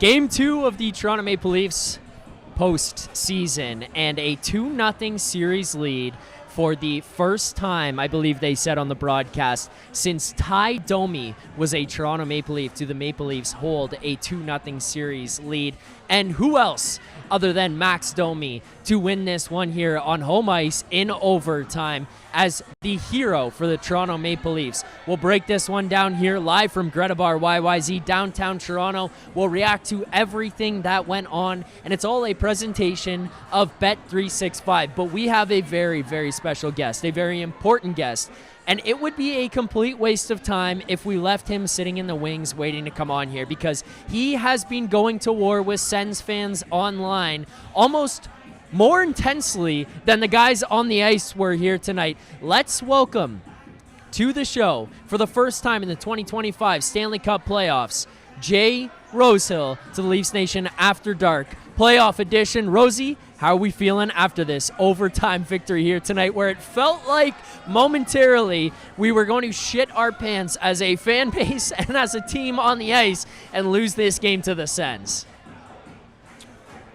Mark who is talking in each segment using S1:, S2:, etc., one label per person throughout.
S1: Game 2 of the Toronto Maple Leafs postseason, and a 2-0 series lead for the first time, I believe they said on the broadcast, since Ty Domi was a Toronto Maple Leaf, do the Maple Leafs hold a 2-0 series lead. And who else other than Max Domi to win this one here on home ice in overtime as the hero for the Toronto Maple Leafs? We'll break this one down here live from Greta Bar YYZ downtown Toronto. We'll react to everything that went on, and it's all a presentation of Bet365. But we have a very, very special guest, a very important guest, and it would be a complete waste of time if we left him sitting in the wings waiting to come on here, because he has been going to war with Sens fans online almost more intensely than the guys on the ice were here tonight. Let's welcome to the show, for the first time in the 2025 Stanley Cup playoffs, Jay Rosehill to the Leafs Nation After Dark playoff edition. Rosie, how are we feeling after this overtime victory here tonight, where it felt like momentarily we were going to shit our pants as a fan base and as a team on the ice and lose this game to the Sens?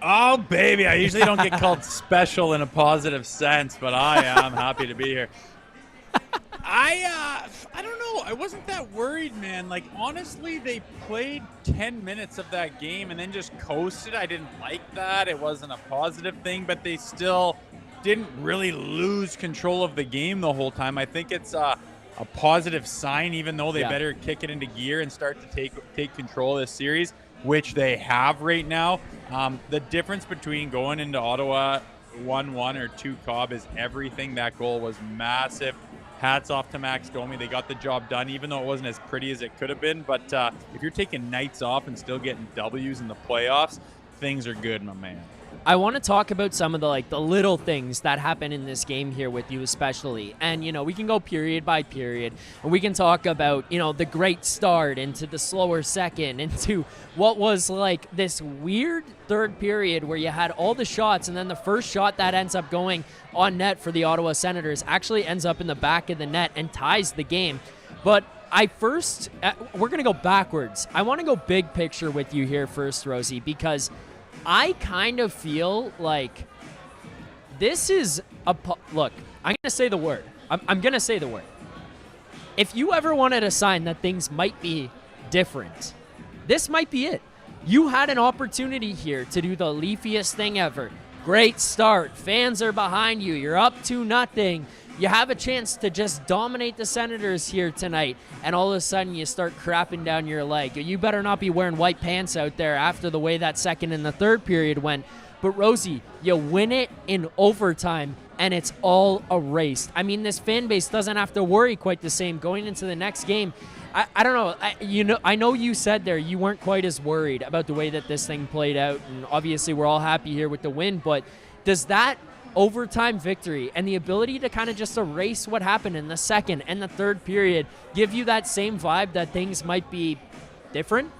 S2: Oh, baby, I usually don't get called special in a positive sense, but I am happy to be here. I don't know. I wasn't that worried, man. Like, honestly, they played 10 minutes of that game and then just coasted. I didn't like that. It wasn't a positive thing, but they still didn't really lose control of the game the whole time. I think it's a positive sign, even though they better kick it into gear and start to take control of this series, which they have right now. The difference between going into Ottawa 1-1 or 2 Cobb is everything. That goal was massive. Hats off to Max Domi. They got the job done, even though it wasn't as pretty as it could have been. But if you're taking nights off and still getting W's in the playoffs, things are good, my man.
S1: I want to talk about some of the little things that happen in this game here with you especially. And, we can go period by period, and we can talk about, the great start into the slower second, into what was like this weird third period where you had all the shots, and then the first shot that ends up going on net for the Ottawa Senators actually ends up in the back of the net and ties the game. But we're going to go backwards. I want to go big picture with you here first, Rosie, because I kind of feel like this is look, I'm going to say the word. I'm going to say the word. If you ever wanted a sign that things might be different, this might be it. You had an opportunity here to do the leafiest thing ever. Great start. Fans are behind you. You're up 2-0. You have a chance to just dominate the Senators here tonight, and all of a sudden you start crapping down your leg. You better not be wearing white pants out there after the way that second and the third period went. But Rosie, you win it in overtime, and it's all erased. I mean, this fan base doesn't have to worry quite the same going into the next game. I don't know. I know you said there you weren't quite as worried about the way that this thing played out, and obviously we're all happy here with the win, but does that overtime victory and the ability to kind of just erase what happened in the second and the third period give you that same vibe that things might be different?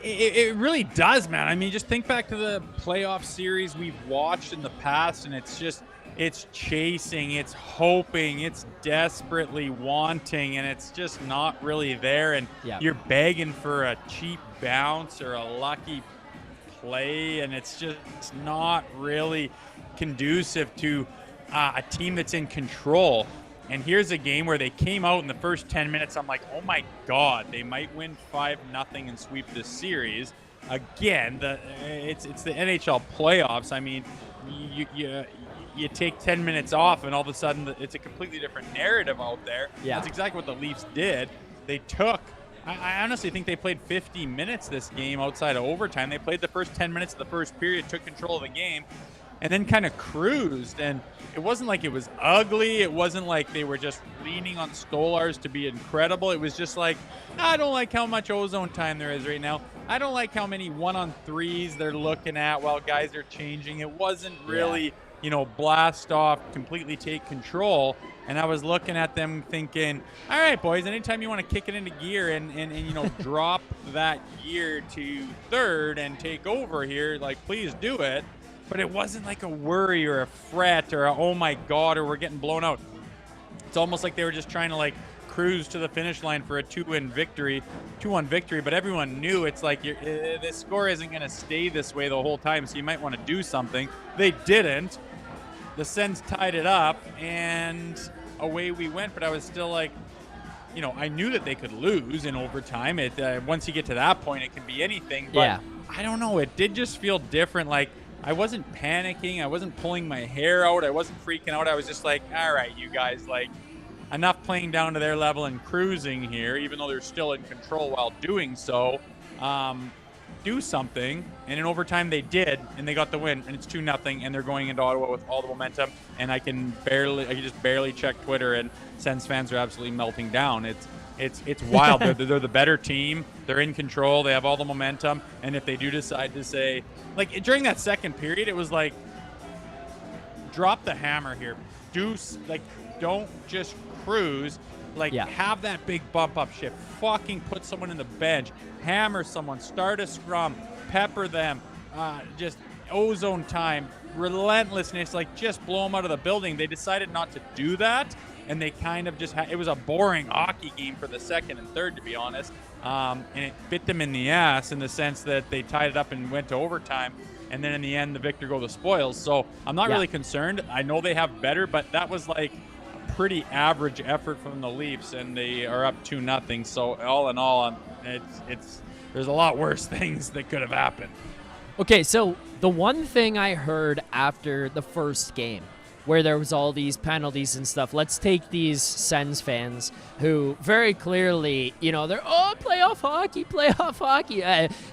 S2: It really does, man. I mean, just think back to the playoff series we've watched in the past, and it's chasing, it's hoping, it's desperately wanting, and it's just not really there. And you're begging for a cheap bounce or a lucky play, and it's just not really conducive to a team that's in control. And here's a game where they came out in the first 10 minutes. I'm like, oh my God, they might win 5-0 and sweep this series. Again, it's the NHL playoffs. I mean, you take 10 minutes off, and all of a sudden it's a completely different narrative out there. Yeah. That's exactly what the Leafs did. They took, I honestly think they played 50 minutes this game outside of overtime. They played the first 10 minutes of the first period, took control of the game, and then kind of cruised. And it wasn't like it was ugly. It wasn't like they were just leaning on Stolars to be incredible. It was just like, I don't like how much ozone time there is right now. I don't like how many 1-on-3s they're looking at while guys are changing. It wasn't really, blast off, completely take control. And I was looking at them thinking, all right, boys, anytime you want to kick it into gear and drop that gear to third and take over here, like, please do it. But it wasn't like a worry or a fret or a, oh my God, or we're getting blown out. It's almost like they were just trying to cruise to the finish line for a 2-1 victory, but everyone knew it's like the score isn't going to stay this way the whole time, so you might want to do something. They didn't. The Sens tied it up, and away we went, but I was still like, I knew that they could lose in overtime. Once you get to that point, it can be anything, but
S1: Yeah.
S2: I don't know. It did just feel different. Like, I wasn't panicking. I wasn't pulling my hair out. I wasn't freaking out. I was just like, all right, you guys, like, enough playing down to their level and cruising here, even though they're still in control while doing so. Do something. And in overtime, they did, and they got the win, and it's 2-0, and they're going into Ottawa with all the momentum. And I can just barely check Twitter, and Sens fans are absolutely melting down. It's wild. They're the better team. They're in control. They have all the momentum. And if they do decide to say, like, during that second period, it was like, drop the hammer here. Don't just cruise. Have that big bump up shift. Fucking put someone in the bench. Hammer someone. Start a scrum. Pepper them. Just ozone time. Relentlessness. Just blow them out of the building. They decided not to do that. And they kind of just it was a boring hockey game for the second and third, to be honest. And it bit them in the ass in the sense that they tied it up and went to overtime. And then in the end, the victor go the spoils. So I'm not really concerned. I know they have better, but that was like a pretty average effort from the Leafs, and they are up 2-0. So all in all, there's a lot worse things that could have happened.
S1: Okay, so the one thing I heard after the first game, where there was all these penalties and stuff. Let's take these Sens fans who very clearly, they're, playoff hockey.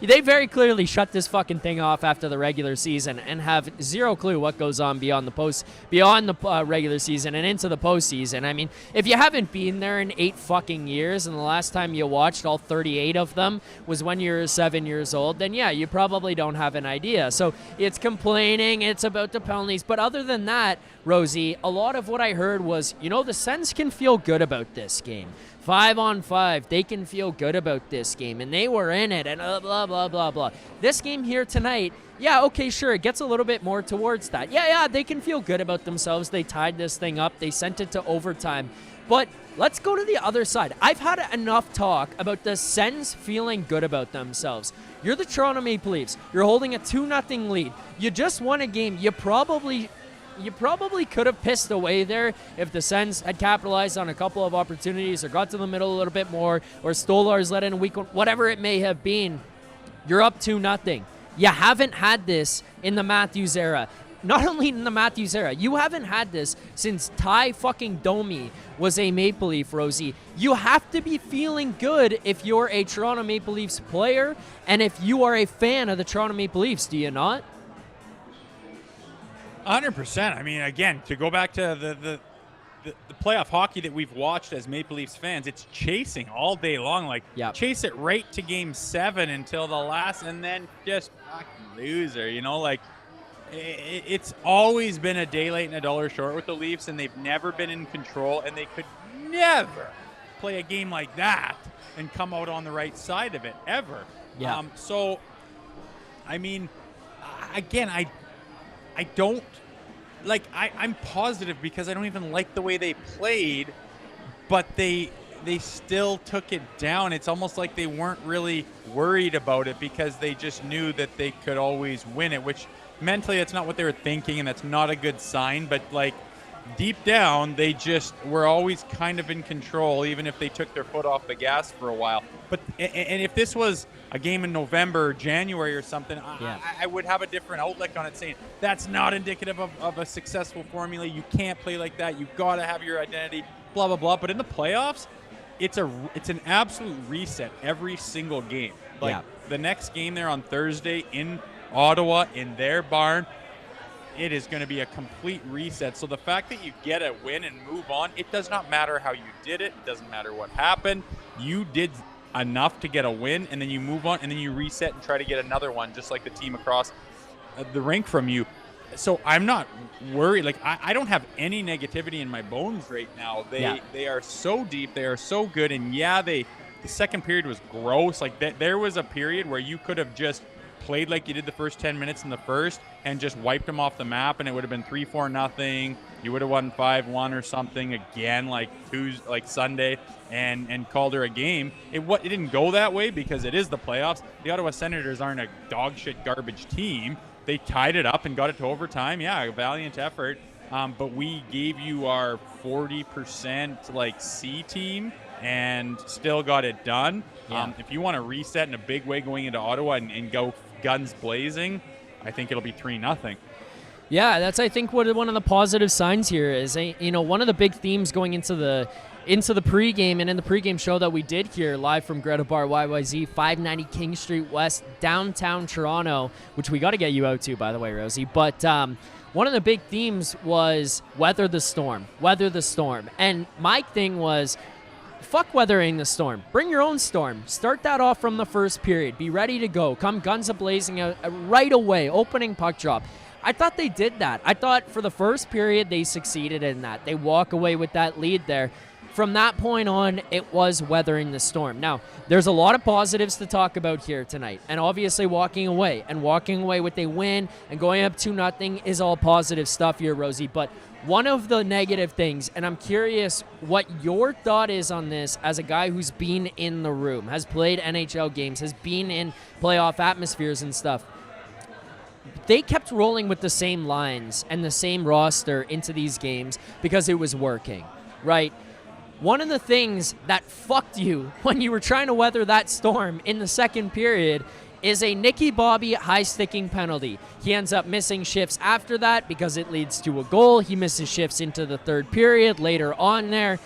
S1: They very clearly shut this fucking thing off after the regular season and have zero clue what goes on beyond the regular season and into the postseason. I mean, if you haven't been there in 8 fucking years and the last time you watched all 38 of them was when you were 7 years old, then yeah, you probably don't have an idea. So it's complaining, it's about the penalties. But other than that, Rosie, a lot of what I heard was, the Sens can feel good about this game. 5-on-5, they can feel good about this game, and they were in it, and blah, blah, blah, blah. This game here tonight, yeah, okay, sure, it gets a little bit more towards that. Yeah, they can feel good about themselves. They tied this thing up. They sent it to overtime. But let's go to the other side. I've had enough talk about the Sens feeling good about themselves. You're the Toronto Maple Leafs. You're holding a 2-0 lead. You just won a game. You probably could have pissed away there if the Sens had capitalized on a couple of opportunities or got to the middle a little bit more, or Stolarz let in a weak one, whatever it may have been. You're up 2-0. You haven't had this in the Matthews era. Not only in the Matthews era, you haven't had this since Ty fucking Domi was a Maple Leaf, Rosie. You have to be feeling good if you're a Toronto Maple Leafs player and if you are a fan of the Toronto Maple Leafs, do you not?
S2: 100%. I mean, again, to go back to the playoff hockey that we've watched as Maple Leafs fans, it's chasing all day long. Chase it right to Game 7 until the last, and then just fucking loser, It's always been a day late and a dollar short with the Leafs, and they've never been in control, and they could never play a game like that and come out on the right side of it, ever.
S1: Yeah.
S2: So, I mean, again, I don't I'm positive because I don't even like the way they played, but they still took it down. It's almost like they weren't really worried about it because they just knew that they could always win it, which mentally that's not what they were thinking, and that's not a good sign. But deep down, they just were always kind of in control, even if they took their foot off the gas for a while. But and if this was a game in November or January or something, I would have a different outlook on it, saying that's not indicative of a successful formula. You can't play like that. You've got to have your identity, blah, blah, blah. But in the playoffs, it's an absolute reset every single game. The next game there on Thursday in Ottawa, in their barn, it is going to be a complete reset. So the fact that you get a win and move on, it does not matter how you did it. It doesn't matter what happened. You did enough to get a win, and then you move on, and then you reset and try to get another one, just like the team across the rink from you. So I'm not worried. I don't have any negativity in my bones right now. They are so deep. They are so good. And the second period was gross. There was a period where you could have just played like you did the first 10 minutes in the first and just wiped them off the map, and it would have been 3-4 nothing. You would have won 5-1 or something again, like Sunday, and called her a game. It didn't go that way because it is the playoffs. The Ottawa Senators aren't a dog shit garbage team. They tied it up and got it to overtime. Yeah, a valiant effort. But we gave you our 40% like C team and still got it done.
S1: Yeah.
S2: If you want to reset in a big way going into Ottawa and go guns blazing, I think it'll be 3-0.
S1: Yeah, that's, I think, what one of the positive signs here is. One of the big themes going into the pregame and in the pregame show that we did here live from Greta Bar YYZ, 590 King Street West, downtown Toronto, which we got to get you out to, by the way, Rosie. But one of the big themes was weather the storm. And my thing was, fuck weathering the storm. Bring your own storm. Start that off from the first period. Be ready to go. Come guns a-blazing right away. Opening puck drop. I thought they did that. I thought for the first period they succeeded in that. They walk away with that lead there. From that point on, it was weathering the storm. Now, there's a lot of positives to talk about here tonight. And obviously walking away with a win and going up 2-0 is all positive stuff here, Rosie. But one of the negative things, and I'm curious what your thought is on this as a guy who's been in the room, has played NHL games, has been in playoff atmospheres and stuff. They kept rolling with the same lines and the same roster into these games because it was working, right? One of the things that fucked you when you were trying to weather that storm in the second period is a Nicky Bobby high-sticking penalty. He ends up missing shifts after that because it leads to a goal. He misses shifts into the third period later on there.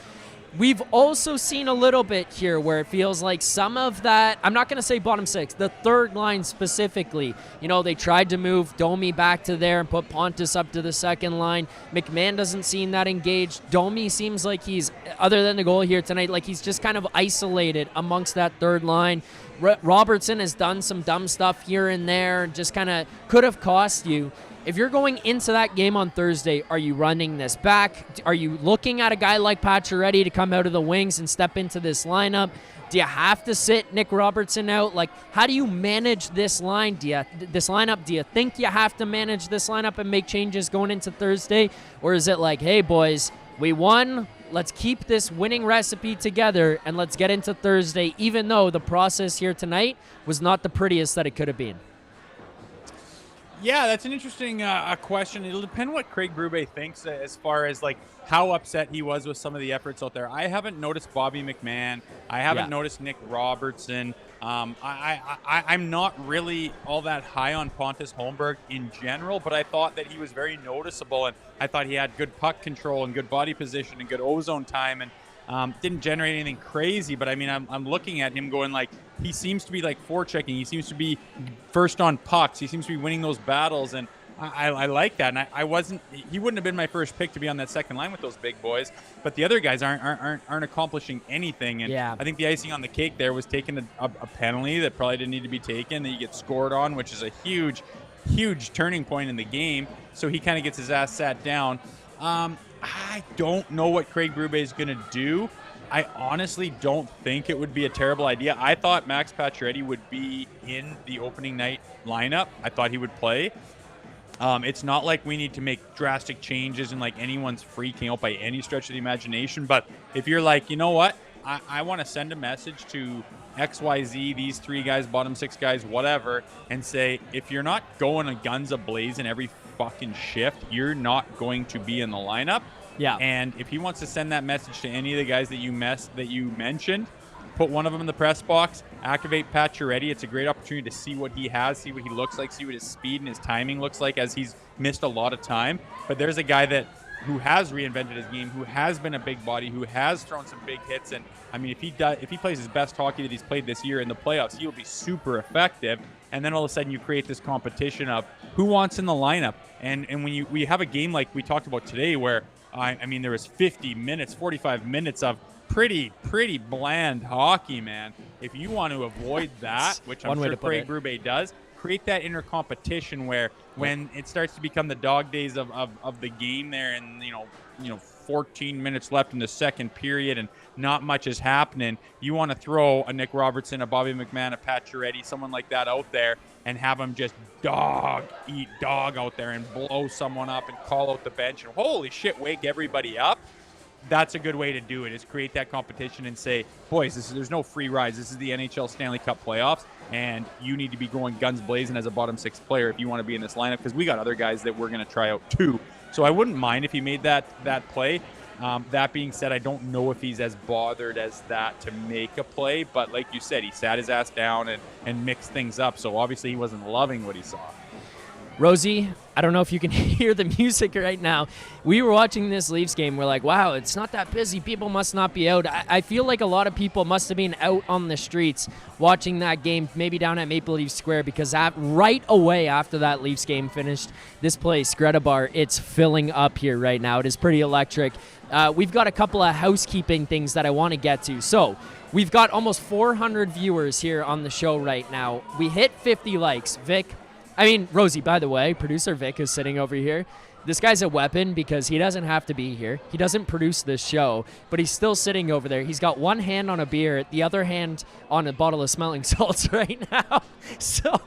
S1: We've also seen a little bit here where it feels like some of that, I'm not going to say bottom six, the third line specifically. They tried to move Domi back to there and put Pontus up to the second line. McMahon doesn't seem that engaged. Domi seems like he's, other than the goal here tonight, like he's just kind of isolated amongst that third line. Robertson has done some dumb stuff here and there, just kind of could have cost you. If you're going into that game on Thursday, are you running this back? Are you looking at a guy like Pacioretty to come out of the wings and step into this lineup? Do you have to sit Nick Robertson out? Like, how do you manage this line? This lineup? Do you think you have to manage this lineup and make changes going into Thursday? Or is it like, hey, boys, we won. Let's keep this winning recipe together and let's get into Thursday, even though the process here tonight was not the prettiest that it could have been?
S2: Yeah, that's an interesting question. It'll depend what Craig Berube thinks as far as like how upset he was with some of the efforts out there. I haven't noticed Bobby McMahon. I haven't noticed Nick Robertson. I'm not really all that high on Pontus Holmberg in general, but I thought that he was very noticeable, and I thought he had good puck control and good body position and good ozone time, and didn't generate anything crazy. But I mean, I'm looking at him going like, he seems to be like forechecking. He seems to be first on pucks. He seems to be winning those battles, and I like that. And he wouldn't have been my first pick to be on that second line with those big boys. But the other guys aren't accomplishing anything. And I think the icing on the cake there was taking a penalty that probably didn't need to be taken, that you get scored on, which is a huge turning point in the game. So he kind of gets his ass sat down. I don't know what Craig Berube is going to do. I honestly don't think it would be a terrible idea. I thought Max Pacioretty would be in the opening night lineup. I thought he would play. It's not like we need to make drastic changes and like anyone's freaking out by any stretch of the imagination. But if you're like, you know what, I want to send a message to XYZ, these three guys, bottom six guys, whatever, and say, if you're not going a guns a-blazing every fucking shift, you're not going to be in the lineup.
S1: Yeah.
S2: And if he wants to send that message to any of the guys that you mentioned, put one of them in the press box, activate Pacioretty. It's a great opportunity to see what he has, see what he looks like, see what his speed and his timing looks like, as he's missed a lot of time. But there's a guy who has reinvented his game, who has been a big body, who has thrown some big hits. And I mean, if he plays his best hockey that he's played this year in the playoffs, he will be super effective. And then all of a sudden you create this competition of who wants in the lineup. And when we have a game like we talked about today, where I mean, there was 50 minutes, 45 minutes of pretty bland hockey, man. If you want to avoid that, which I'm sure Craig Berube does, create that inner competition where when it starts to become the dog days of the game there, and you know 14 minutes left in the second period and not much is happening, you want to throw a Nick Robertson, a Bobby McMahon, a Pacioretty, someone like that out there and have them just dog eat dog out there and blow someone up and call out the bench and holy shit, wake everybody up. That's a good way to do it, is create that competition and say, boys, there's no free rides. This is the NHL Stanley Cup playoffs, and you need to be going guns blazing as a bottom six player if you want to be in this lineup, because we got other guys that we're going to try out too. So I wouldn't mind if he made that play. That being said, I don't know if he's as bothered as that to make a play, but like you said, he sat his ass down and mixed things up, so obviously he wasn't loving what he saw.
S1: Rosie, I don't know if you can hear the music right now. We were watching this Leafs game. We're like, wow, it's not that busy. People must not be out. I feel like a lot of people must have been out on the streets watching that game, maybe down at Maple Leaf Square, because right away after that Leafs game finished, this place, Greta Bar, it's filling up here right now. It is pretty electric. We've got a couple of housekeeping things that I want to get to. So we've got almost 400 viewers here on the show right now. We hit 50 likes. Rosie, by the way, producer Vick is sitting over here. This guy's a weapon because he doesn't have to be here. He doesn't produce this show, but he's still sitting over there. He's got one hand on a beer, the other hand on a bottle of smelling salts right now. So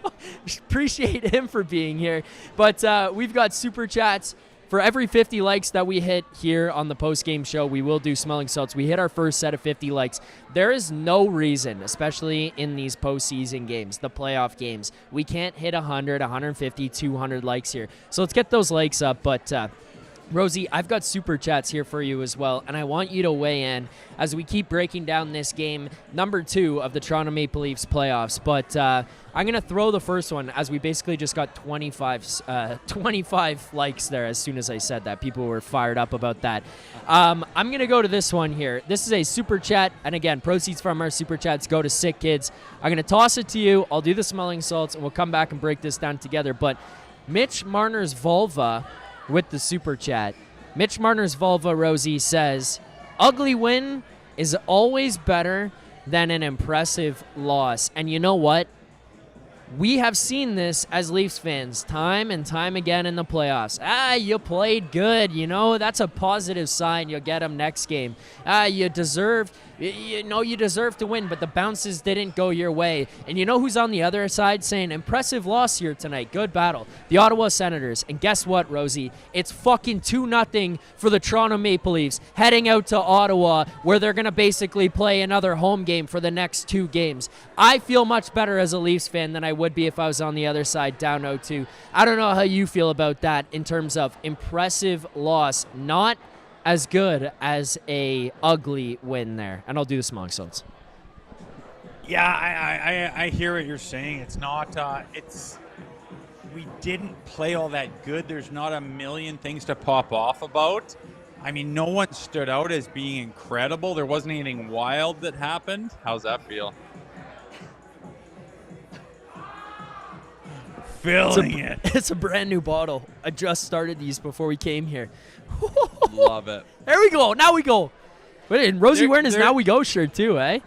S1: appreciate him for being here. But we've got super chats. For every 50 likes that we hit here on the post-game show, we will do smelling salts. We hit our first set of 50 likes. There is no reason, especially in these postseason games, the playoff games, we can't hit 100, 150, 200 likes here. So let's get those likes up. But Rosie, I've got super chats here for you as well, and I want you to weigh in as we keep breaking down this game, number 2 of the Toronto Maple Leafs playoffs. But I'm going to throw the first one, as we basically just got 25 likes there as soon as I said that. People were fired up about that. I'm going to go to this one here. This is a super chat, and again, proceeds from our super chats go to Sick Kids. I'm going to toss it to you. I'll do the smelling salts, and we'll come back and break this down together. But Mitch Marner's vulva with the super chat. Mitch Marner's vulva, Rosie, says, ugly win is always better than an impressive loss. And you know what? We have seen this as Leafs fans time and time again in the playoffs. You played good, that's a positive sign. You'll get them next game. You deserve to win, but the bounces didn't go your way. And you know who's on the other side saying, impressive loss here tonight, good battle? The Ottawa Senators. And guess what, Rosie? It's fucking 2-0 for the Toronto Maple Leafs, heading out to Ottawa, where they're going to basically play another home game for the next 2 games. I feel much better as a Leafs fan than I would be if I was on the other side, down 0-2. I don't know how you feel about that in terms of impressive loss, not as good as a ugly win there. And I'll do the smelling salts.
S2: Yeah, I hear what you're saying. It's not, we didn't play all that good. There's not a million things to pop off about. I mean, no one stood out as being incredible. There wasn't anything wild that happened. How's that feel? Filling it.
S1: It's a brand new bottle. I just started these before we came here.
S2: Love it.
S1: There we go. Now we go. Wait, and Rosie wearing his Now We Go shirt too, eh?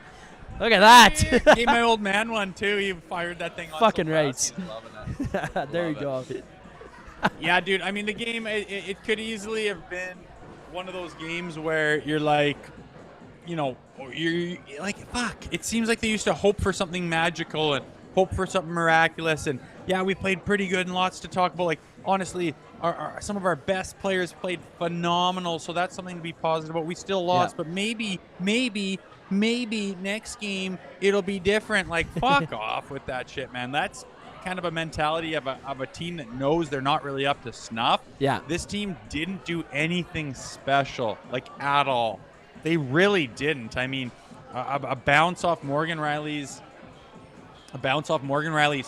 S1: Look at that.
S2: Gave my old man one too. He fired that thing on.
S1: Fucking
S2: so
S1: right.
S2: He's loving it.
S1: There you go.
S2: Yeah, dude. I mean, the game, it could easily have been one of those games where you're like, you're like, fuck. It seems like they used to hope for something magical and hope for something miraculous. And yeah, we played pretty good and lots to talk about. Like, honestly, some of our best players played phenomenal. So that's something to be positive about. We still lost, but maybe next game it'll be different. Like, fuck off with that shit, man. That's kind of a mentality of a team that knows they're not really up to snuff. Yeah. This team didn't do anything special, like, at all. They really didn't. I mean, a bounce off Morgan Riley's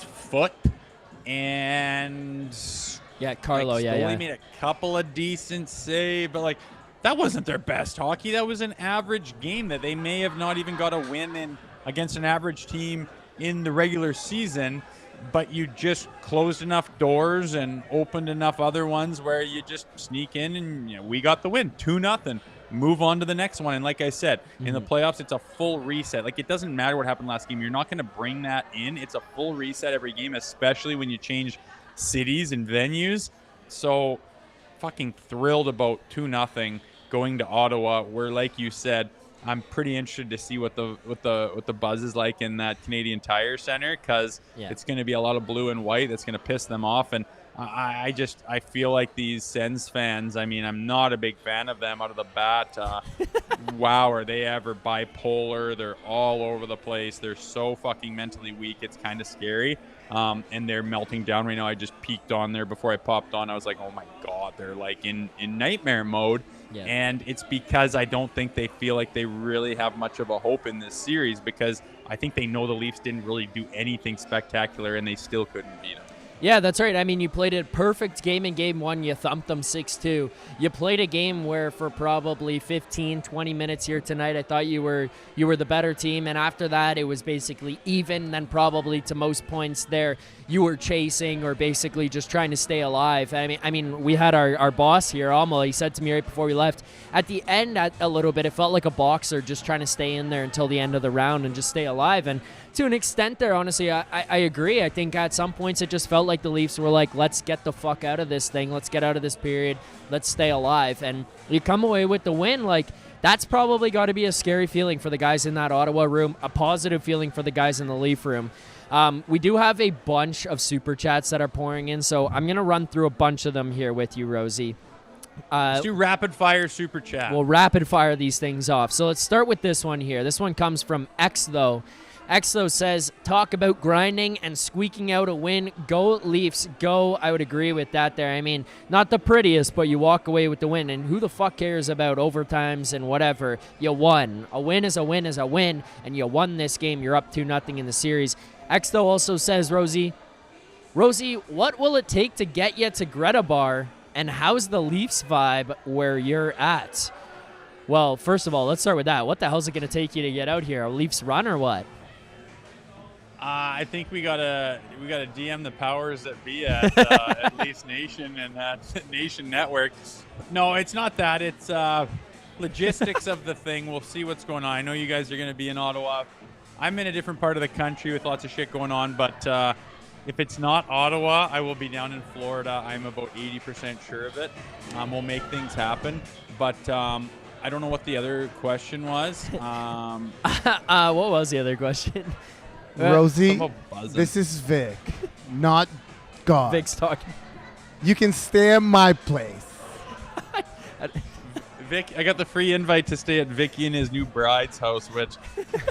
S2: foot, and
S1: Carlo,
S2: like, made a couple of decent saves, but like, that wasn't their best hockey. That was an average game that they may have not even got a win in against an average team in the regular season. But you just closed enough doors and opened enough other ones where you just sneak in, and we got the win, 2-0. Move on to the next one. And like I said, in the playoffs, it's a full reset. Like, it doesn't matter what happened last game. You're not going to bring that in. It's a full reset every game, especially when you change cities and venues. So fucking thrilled about 2-0. going to Ottawa, where, like you said, I'm pretty interested to see what the buzz is like in that Canadian Tire Center, because it's going to be a lot of blue and white that's going to piss them off. And I feel like these Sens fans, I mean, I'm not a big fan of them out of the bat. Wow, are they ever bipolar? They're all over the place. They're so fucking mentally weak. It's kind of scary. And they're melting down right now. I just peeked on there before I popped on. I was like, oh my God, they're like in nightmare mode. Yeah. And it's because I don't think they feel like they really have much of a hope in this series, because I think they know the Leafs didn't really do anything spectacular and they still couldn't beat them.
S1: Yeah, that's right. I mean, you played a perfect game in Game 1. You thumped them 6-2. You played a game where for probably 15, 20 minutes here tonight, I thought you were the better team. And after that, it was basically even. Then probably to most points there, you were chasing or basically just trying to stay alive. I mean, we had our boss here, Amal. He said to me right before we left, at the end, a little bit, it felt like a boxer just trying to stay in there until the end of the round and just stay alive. And to an extent there, honestly, I agree. I think at some points it just felt like the Leafs were like, let's get the fuck out of this thing. Let's get out of this period. Let's stay alive. And you come away with the win. Like, that's probably got to be a scary feeling for the guys in that Ottawa room, a positive feeling for the guys in the Leaf room. We do have a bunch of super chats that are pouring in, so I'm going to run through a bunch of them here with you, Rosie.
S2: Let's do rapid fire super chat.
S1: We'll rapid fire these things off. So let's start with this one here. This one comes from X, though. Exo says, talk about grinding and squeaking out a win. Go Leafs, go. I would agree with that there. I mean, not the prettiest, but you walk away with the win. And who the fuck cares about overtimes and whatever? You won. A win is a win is a win, and you won this game. You're up 2-0 in the series. Exo also says, Rosie, what will it take to get you to Greta Bar, and how's the Leafs vibe where you're at? Well, first of all, let's start with that. What the hell is it going to take you to get out here? A Leafs run or what?
S2: I think we gotta DM the powers that be at Leafs Nation and at Nation Network. No, it's not that. It's logistics of the thing. We'll see what's going on. I know you guys are going to be in Ottawa. I'm in a different part of the country with lots of shit going on, but if it's not Ottawa, I will be down in Florida. I'm about 80% sure of it. We'll make things happen, but I don't know what the other question was.
S1: What was the other question?
S3: Rosie, this is Vick, not God.
S1: Vick's talking.
S3: You can stay at my place.
S2: Vick, I got the free invite to stay at Vicky and his new bride's house, which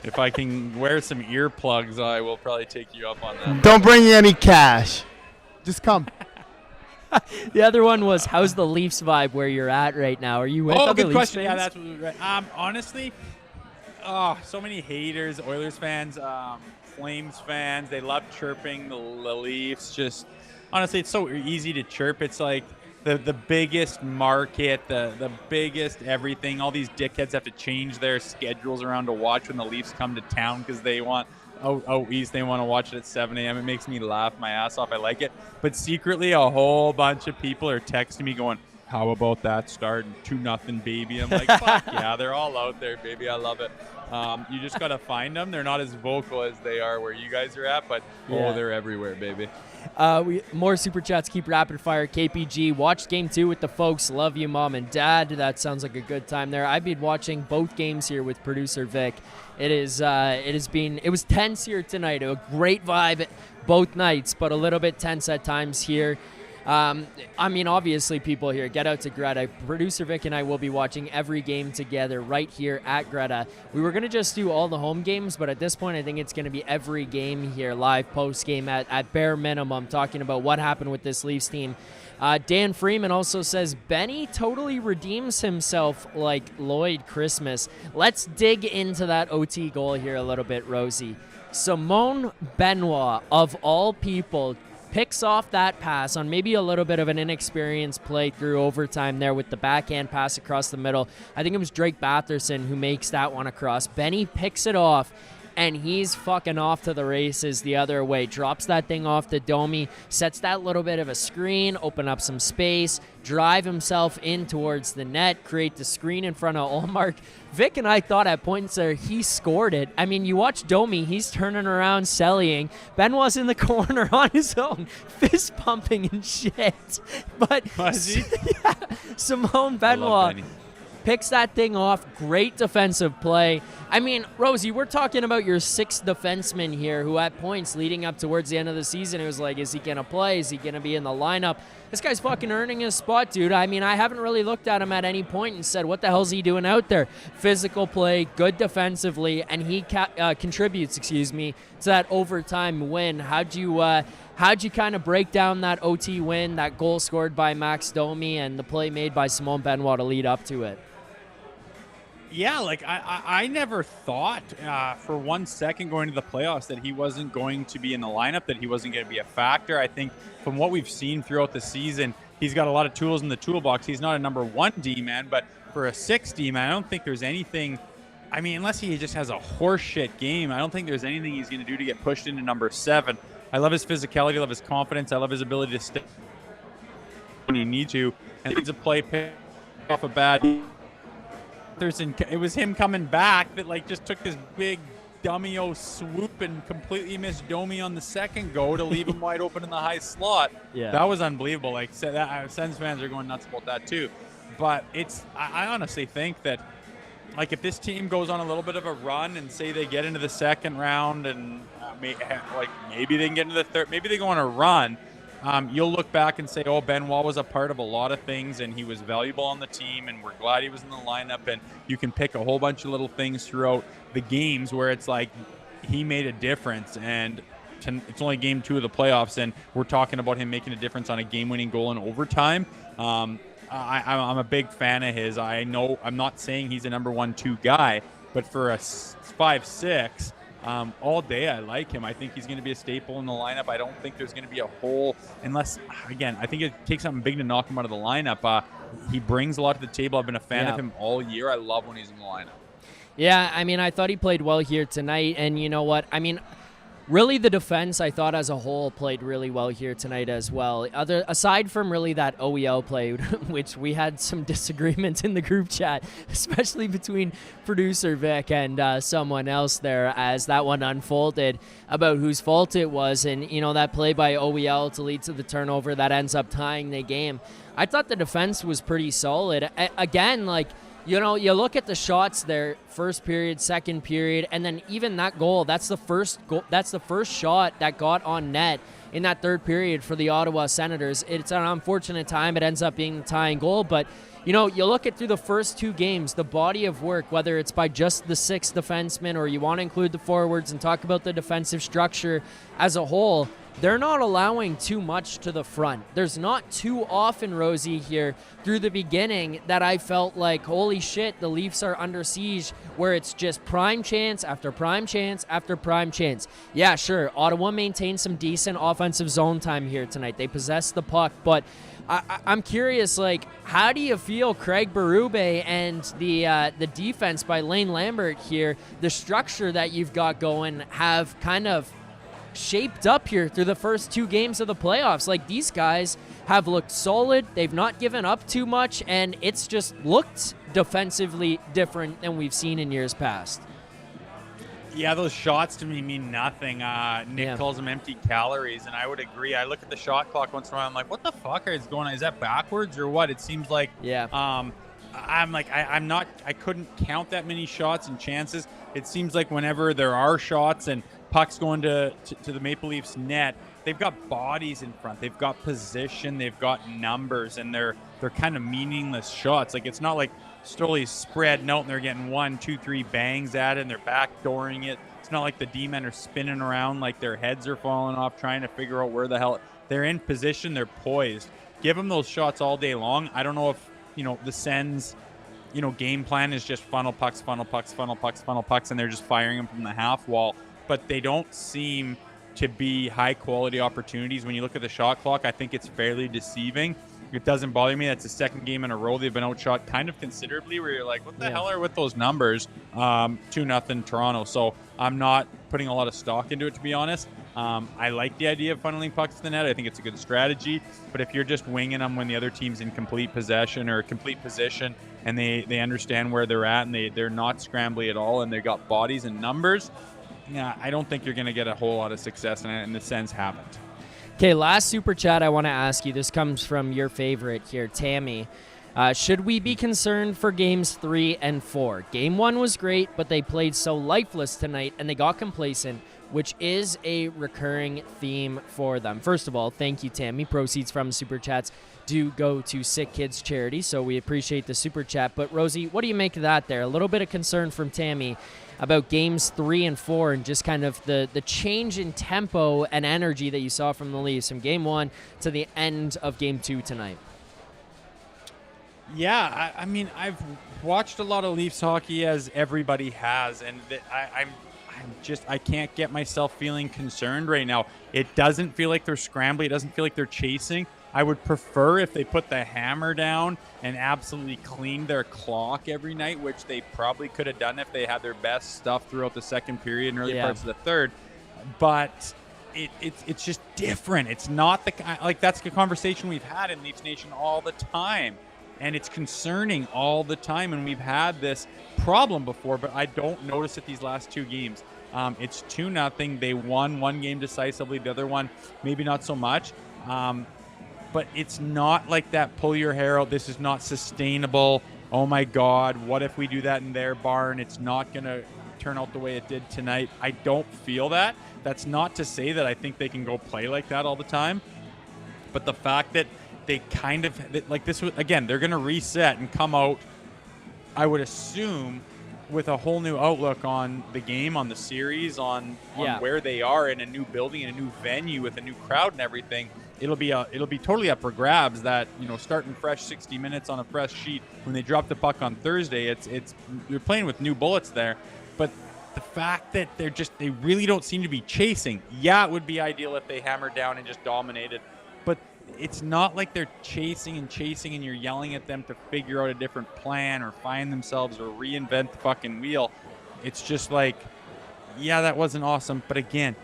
S2: if I can wear some earplugs, I will probably take you up on that.
S3: Don't bring any cash. Just come.
S1: The other one was, how's the Leafs vibe where you're at right now? Are you with other
S2: good
S1: Leafs
S2: question.
S1: fans?
S2: Yeah, that's what right. Honestly, so many haters, Oilers fans, Flames fans. They love chirping the Leafs. Just honestly, it's so easy to chirp. It's like the biggest market, the biggest everything. All these dickheads have to change their schedules around to watch when the Leafs come to town because they want out east. They want to watch it at 7 a.m. It makes me laugh my ass off. I like it. But secretly, a whole bunch of people are texting me going, how about that start? 2-0, baby. I'm like, fuck yeah, they're all out there, baby. I love it. You just got to find them. They're not as vocal as they are where you guys are at, but they're everywhere, baby.
S1: More super chats. Keep rapid fire. KPG, watched game 2 with the folks. Love you, mom and dad. That sounds like a good time there. I've been watching both games here with producer Vic. It was tense here tonight. A great vibe both nights, but a little bit tense at times here. I mean, obviously, people here, get out to Greta. Producer Vic and I will be watching every game together right here at Greta. We were going to just do all the home games, but at this point, I think it's going to be every game here, live post-game at bare minimum, talking about what happened with this Leafs team. Dan Freeman also says, Benny totally redeems himself like Lloyd Christmas. Let's dig into that OT goal here a little bit, Rosie. Simone Benoit, of all people, picks off that pass on maybe a little bit of an inexperienced play through overtime there with the backhand pass across the middle. I think it was Drake Batherson who makes that one across. Benny picks it off, and he's fucking off to the races the other way. Drops that thing off to Domi, sets that little bit of a screen, open up some space, drive himself in towards the net, create the screen in front of Ullmark. Vic and I thought at points there he scored it. I mean, you watch Domi, he's turning around, selling. Benoit's in the corner on his own, fist pumping and shit. But
S2: Was he?
S1: yeah, Simone Benoit picks that thing off. Great defensive play. I mean, Rosie, we're talking about your sixth defenseman here who at points leading up towards the end of the season, it was like, is he going to play? Is he going to be in the lineup? This guy's fucking earning his spot, dude. I mean, I haven't really looked at him at any point and said, what the hell's he doing out there? Physical play, good defensively, and he contributes, to that overtime win. How'd you kind of break down that OT win, that goal scored by Max Domi, and the play made by Simone Benoit to lead up to it?
S2: Yeah, like I never thought for 1 second going to the playoffs that he wasn't going to be in the lineup, that he wasn't going to be a factor. I think from what we've seen throughout the season, he's got a lot of tools in the toolbox. He's not a number 1 D-man, but for a 6 D-man, I don't think there's anything. I mean, unless he just has a horseshit game, I don't think there's anything he's going to do to get pushed into number 7. I love his physicality, I love his confidence, I love his ability to stay when you need to, and he needs a play pick off a bad. It was him coming back that like just took this big dummy-o swoop and completely missed Domi on the second go to leave him wide open in the high slot. Yeah, that was unbelievable. Like Sens fans are going nuts about that too. But I honestly think that like if this team goes on a little bit of a run and say they get into the second round and maybe they can get into the third, maybe they go on a run. You'll look back and say, oh, Benoit was a part of a lot of things and he was valuable on the team and we're glad he was in the lineup, and you can pick a whole bunch of little things throughout the games where it's like he made a difference, and it's only game 2 of the playoffs and we're talking about him making a difference on a game-winning goal in overtime. I'm a big fan of his. I know I'm not saying he's a number 1-2 guy, but for a 5-6, all day I like him. I think he's going to be a staple in the lineup. I don't think there's going to be a hole unless, again, I think it takes something big to knock him out of the lineup. He brings a lot to the table. I've been a fan of him all year. I love when he's in the lineup.
S1: Yeah, I mean, I thought he played well here tonight, and you know what? I mean, really the defense, I thought as a whole, played really well here tonight as well. Aside from really that OEL play, which we had some disagreements in the group chat, especially between producer Vick and someone else there as that one unfolded about whose fault it was. And, you know, that play by OEL to lead to the turnover that ends up tying the game. I thought the defense was pretty solid. Again, like, you know, you look at the shots there, first period, second period, and then even that goal, that's the first goal, that's the first shot that got on net in that third period for the Ottawa Senators. It's an unfortunate time. It ends up being the tying goal, but you know, you look at through the first 2 games, the body of work, whether it's by just the 6th defenseman or you want to include the forwards and talk about the defensive structure as a whole, they're not allowing too much to the front. There's not too often, Rosie, here through the beginning that I felt like, holy shit, the Leafs are under siege, where it's just prime chance after prime chance after prime chance. Yeah, sure, Ottawa maintained some decent offensive zone time here tonight. They possessed the puck, but I'm curious, like, how do you feel Craig Berube and the defense by Lane Lambert here, the structure that you've got going, have kind of shaped up here through the first 2 games of the playoffs? Like, these guys have looked solid. They've not given up too much, and it's just looked defensively different than we've seen in years past.
S2: Yeah, those shots to me mean nothing. Nick calls them empty calories, and I would agree. I look at the shot clock once in a while. I'm like, what the fuck is going on? Is that backwards or what? It seems like I'm like, I couldn't count that many shots and chances. It seems like whenever there are shots and pucks going to the Maple Leafs net, they've got bodies in front, they've got position, they've got numbers, and they're kind of meaningless shots. Like, it's not like Stoley's spreading out and they're getting 1, 2, 3 bangs at it and they're backdooring it. It's not like the D-men are spinning around like their heads are falling off trying to figure out where the hell they're in position. They're poised. Give them those shots all day long. I don't know if, you know, the Sens, you know, game plan is just funnel pucks, and they're just firing them from the half wall. But they don't seem to be high-quality opportunities. When you look at the shot clock, I think it's fairly deceiving. It doesn't bother me. That's the second game in a row they've been outshot kind of considerably, where you're like, what the hell are with those numbers? 2-0 Toronto. So I'm not putting a lot of stock into it, to be honest. I like the idea of funneling pucks to the net. I think it's a good strategy. But if you're just winging them when the other team's in complete possession or complete position and they understand where they're at and they're not scrambly at all and they've got bodies and numbers, yeah, I don't think you're going to get a whole lot of success, and the Sens haven't.
S1: Okay, last super chat I want to ask you. This comes from your favorite here, Tammy. Should we be concerned for games 3 and 4? Game 1 was great, but they played so lifeless tonight and they got complacent, which is a recurring theme for them. First of all, thank you, Tammy. Proceeds from Super Chats do go to Sick Kids Charity, so we appreciate the Super Chat. But, Rosie, what do you make of that there? A little bit of concern from Tammy about games 3 and 4 and just kind of the change in tempo and energy that you saw from the Leafs from game 1 to the end of game 2 tonight.
S2: Yeah, I mean, I've watched a lot of Leafs hockey, as everybody has, and I can't get myself feeling concerned right now. It doesn't feel like they're scrambling. It doesn't feel like they're chasing. I would prefer if they put the hammer down and absolutely cleaned their clock every night, which they probably could have done if they had their best stuff throughout the second period and early parts of the third. But it's just different. It's not that's the conversation we've had in Leafs Nation all the time. And it's concerning all the time, and we've had this problem before, but I don't notice it these last 2 games. It's 2-0. They won one game decisively, the other one maybe not so much. But it's not like that pull your hair out, this is not sustainable, oh my God, what if we do that in their barn? It's not going to turn out the way it did tonight. I don't feel that. That's not to say that I think they can go play like that all the time. But the fact that they kind of, like this, again, they're going to reset and come out, I would assume, with a whole new outlook on the game, on the series, on where they are in a new building, in a new venue with a new crowd and everything. It'll be totally up for grabs. That, you know, starting fresh 60 minutes on a fresh sheet when they drop the puck on Thursday. It's you're playing with new bullets there, but the fact that they really don't seem to be chasing. Yeah, it would be ideal if they hammered down and just dominated, but it's not like they're chasing and you're yelling at them to figure out a different plan or find themselves or reinvent the fucking wheel. It's just like, yeah, that wasn't awesome. But again,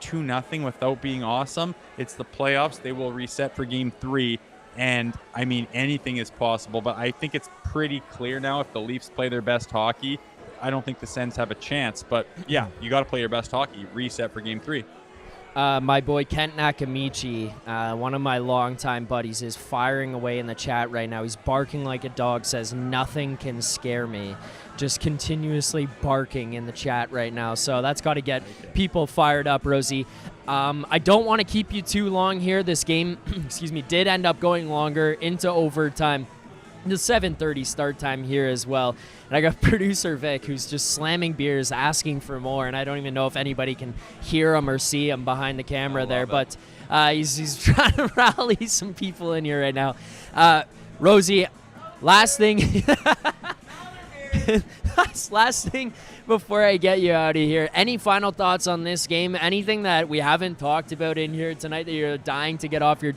S2: 2-0 without being awesome. It's the playoffs. They will reset for game 3. And I mean, anything is possible, but I think it's pretty clear now if the Leafs play their best hockey, I don't think the Sens have a chance. But yeah, you got to play your best hockey. Reset for game 3.
S1: My boy Kent Nakamichi, one of my longtime buddies, is firing away in the chat right now. He's barking like a dog, says nothing can scare me. Just continuously barking in the chat right now. So that's got to get people fired up, Rosie. I don't want to keep you too long here. This game, did end up going longer into overtime. The 7:30 start time here as well. And I got producer Vick, who's just slamming beers, asking for more, and I don't even know if anybody can hear him or see him behind the camera there. But he's trying to rally some people in here right now. Rosie, last thing. Last thing before I get you out of here. Any final thoughts on this game? Anything that we haven't talked about in here tonight that you're dying to get off your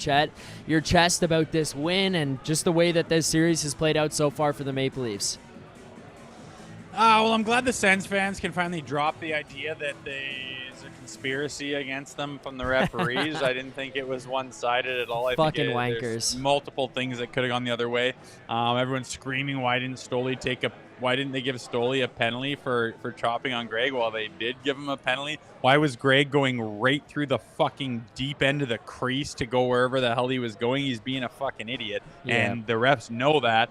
S1: chest about this win and just the way that this series has played out so far for the Maple Leafs?
S2: Well, I'm glad the Sens fans can finally drop the idea that there's a conspiracy against them from the referees. I didn't think it was one-sided at all.
S1: Fucking wankers.
S2: There's multiple things that could have gone the other way. Everyone's screaming, why didn't they give Stoli a penalty for chopping on Greg? Well, they did give him a penalty. Why was Greg going right through the fucking deep end of the crease to go wherever the hell he was going? He's being a fucking idiot. Yeah. And the refs know that.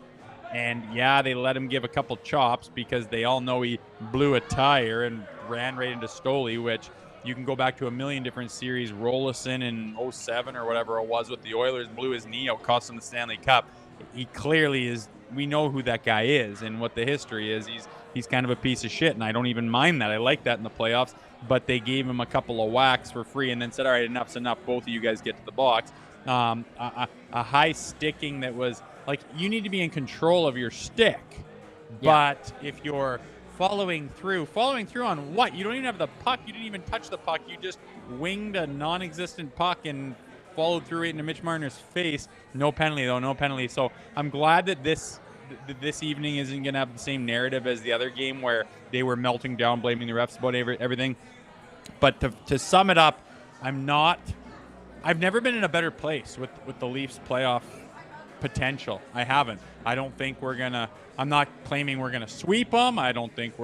S2: And yeah, they let him give a couple chops because they all know he blew a tire and ran right into Stoli, which you can go back to a million different series. Rolison in 07 or whatever it was with the Oilers blew his knee out, cost him the Stanley Cup. He clearly is. We know who that guy is and what the history is. He's kind of a piece of shit, and I don't even mind that. I like that in the playoffs. But they gave him a couple of whacks for free and then said, all right, enough's enough. Both of you guys get to the box. A high sticking that was like, you need to be in control of your stick. Yeah. But if you're following through on what? You don't even have the puck. You didn't even touch the puck. You just winged a non-existent puck and followed through it into Mitch Marner's face. No penalty, though. No penalty. So I'm glad that this evening isn't going to have the same narrative as the other game where they were melting down, blaming the refs about everything. But to sum it up, I've never been in a better place with the Leafs playoff potential. I haven't. I don't think I'm not claiming we're going to sweep them. I don't think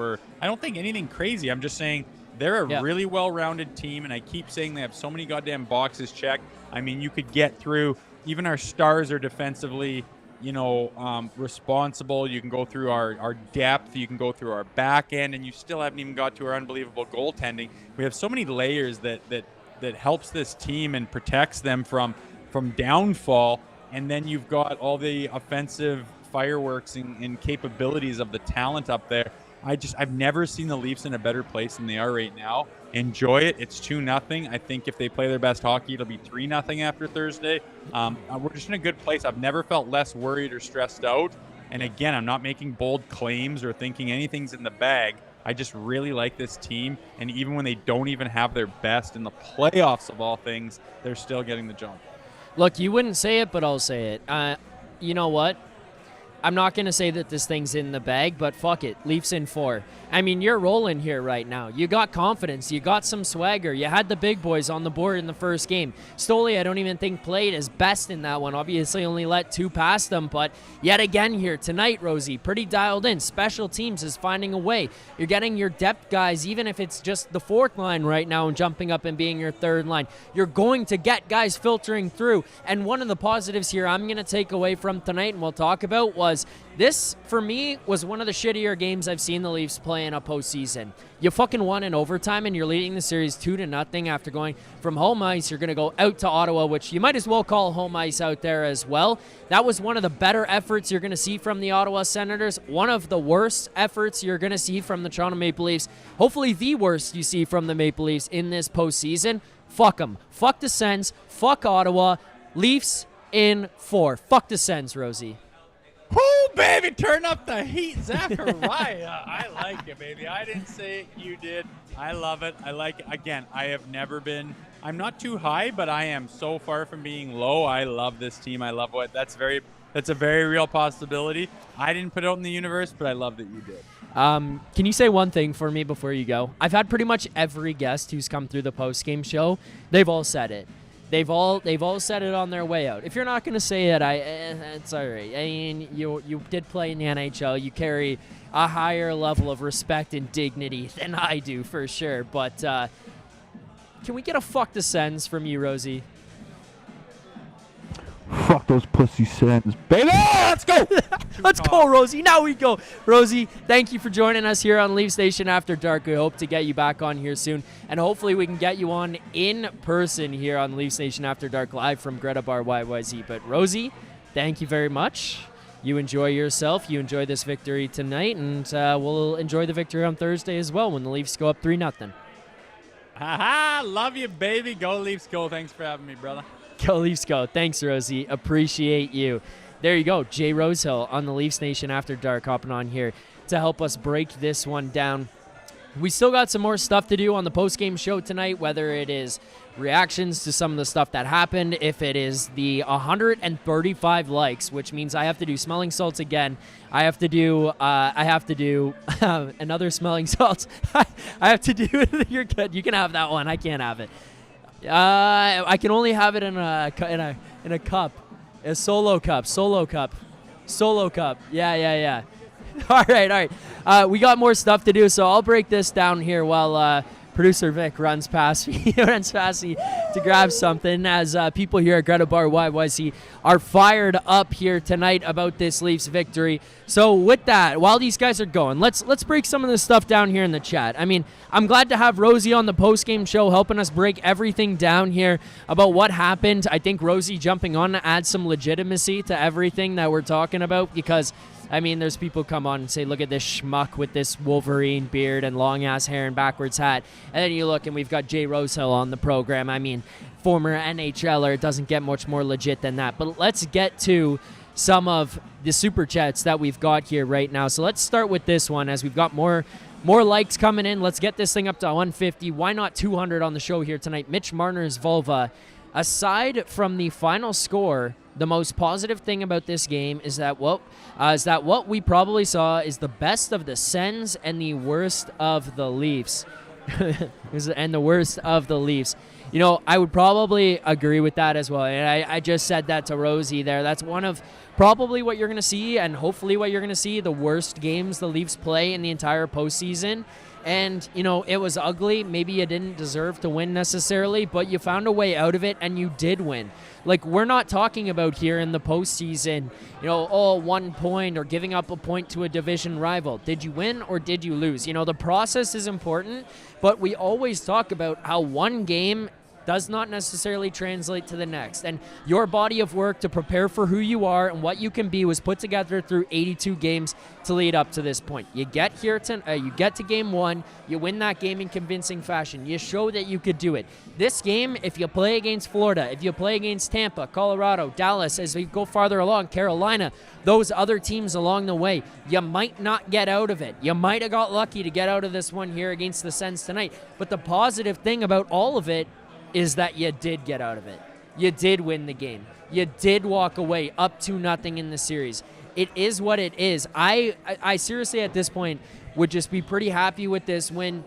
S2: anything crazy. I'm just saying they're a really well-rounded team, and I keep saying they have so many goddamn boxes checked. I mean, you could get through. Even our stars are defensively responsible. You can go through our depth. You can go through our back end, and you still haven't even got to our unbelievable goaltending. We have so many layers that helps this team and protects them from downfall. And then you've got all the offensive fireworks and capabilities of the talent up there. I've never seen the Leafs in a better place than they are right now. Enjoy it. It's 2-0. I think if they play their best hockey, it'll be 3-0 after Thursday. We're just in a good place. I've never felt less worried or stressed out. And again, I'm not making bold claims or thinking anything's in the bag. I just really like this team. And even when they don't even have their best in the playoffs of all things, they're still getting the jump.
S1: Look, you wouldn't say it, but I'll say it. You know what? I'm not going to say that this thing's in the bag, but fuck it. Leafs in 4. I mean, you're rolling here right now. You got confidence. You got some swagger. You had the big boys on the board in the first game. Stoley, I don't even think played his best in that one. Obviously, only let 2 past them, but yet again here tonight, Rosie, pretty dialed in. Special teams is finding a way. You're getting your depth guys, even if it's just the 4th line right now and jumping up and being your 3rd line. You're going to get guys filtering through. And one of the positives here I'm going to take away from tonight and we'll talk about was this, for me, was one of the shittier games I've seen the Leafs play in a postseason. You fucking won in overtime, and you're leading the series 2-0 after going from home ice. You're going to go out to Ottawa, which you might as well call home ice out there as well. That was one of the better efforts you're going to see from the Ottawa Senators. One of the worst efforts you're going to see from the Toronto Maple Leafs. Hopefully the worst you see from the Maple Leafs in this postseason. Fuck them. Fuck the Sens. Fuck Ottawa. Leafs in 4. Fuck the Sens, Rosie.
S2: Whoo, baby, turn up the heat, Zachariah. I like it, baby. I didn't say it, you did. I love it. I like it. Again, I have never been, I'm not too high, but I am so far from being low. I love this team. I love what, that's a very real possibility. I didn't put it out in the universe, but I love that you did.
S1: Can you say one thing for me before you go? I've had pretty much every guest who's come through the post-game show. They've all said it. They've all said it on their way out. If you're not going to say it, it's all right. I mean, you did play in the NHL. You carry a higher level of respect and dignity than I do, for sure. But can we get a fuck the Sens from you, Rosie?
S4: Fuck those pussy Sens, baby! Let's go!
S1: Let's go, Rosie. Now we go. Rosie, thank you for joining us here on Leaf Station After Dark. We hope to get you back on here soon. And hopefully we can get you on in person here on Leaf Station After Dark live from Greta Bar YYZ. But Rosie, thank you very much. You enjoy yourself. You enjoy this victory tonight. And we'll enjoy the victory on Thursday as well when the Leafs go up 3-0.
S2: Ha-ha! Love you, baby. Go Leafs, go. Thanks for having me, brother.
S1: Go Leafs, go. Thanks, Rosie. Appreciate you. There you go. Jay Rosehill on the Leafs Nation After Dark hopping on here to help us break this one down. We still got some more stuff to do on the post-game show tonight, whether it is reactions to some of the stuff that happened, if it is the 135 likes, which means I have to do smelling salts again. I have to do another smelling salts. I have to do it. You're good. You can have that one. I can't have it. I can only have it in a cup, a solo cup. Yeah. All right. We got more stuff to do, so I'll break this down here while producer Vick runs past me to grab something as people here at Greta Bar YYC are fired up here tonight about this Leafs victory. So with that, while these guys are going, let's break some of this stuff down here in the chat. I mean, I'm glad to have Rosie on the post-game show helping us break everything down here about what happened. I think Rosie jumping on to add some legitimacy to everything that we're talking about because I mean, there's people come on and say, look at this schmuck with this Wolverine beard and long-ass hair and backwards hat. And then you look and we've got Jay Rosehill on the program. I mean, former NHLer. It doesn't get much more legit than that. But let's get to some of the super chats that we've got here right now. So let's start with this one as we've got more likes coming in. Let's get this thing up to 150. Why not 200 on the show here tonight? Mitch Marner's Vulva. Aside from the final score, the most positive thing about this game is that what we probably saw is the best of the Sens and the worst of the Leafs. And the worst of the Leafs. You know, I would probably agree with that as well. And I just said that to Rosie there. That's one of probably what you're going to see and hopefully what you're going to see, the worst games the Leafs play in the entire postseason. And, it was ugly. Maybe you didn't deserve to win necessarily, but you found a way out of it, and you did win. Like, we're not talking about here in the postseason, 1 point or giving up a point to a division rival. Did you win or did you lose? The process is important, but we always talk about how one game does not necessarily translate to the next. And your body of work to prepare for who you are and what you can be was put together through 82 games to lead up to this point. You get here you get to game 1, you win that game in convincing fashion. You show that you could do it. This game, if you play against Florida, if you play against Tampa, Colorado, Dallas, as we go farther along, Carolina, those other teams along the way, you might not get out of it. You might have got lucky to get out of this one here against the Sens tonight. But the positive thing about all of it is that you did get out of it. You did win the game. You did walk away up 2-0 in the series. It is what it is. I seriously at this point would just be pretty happy with this win.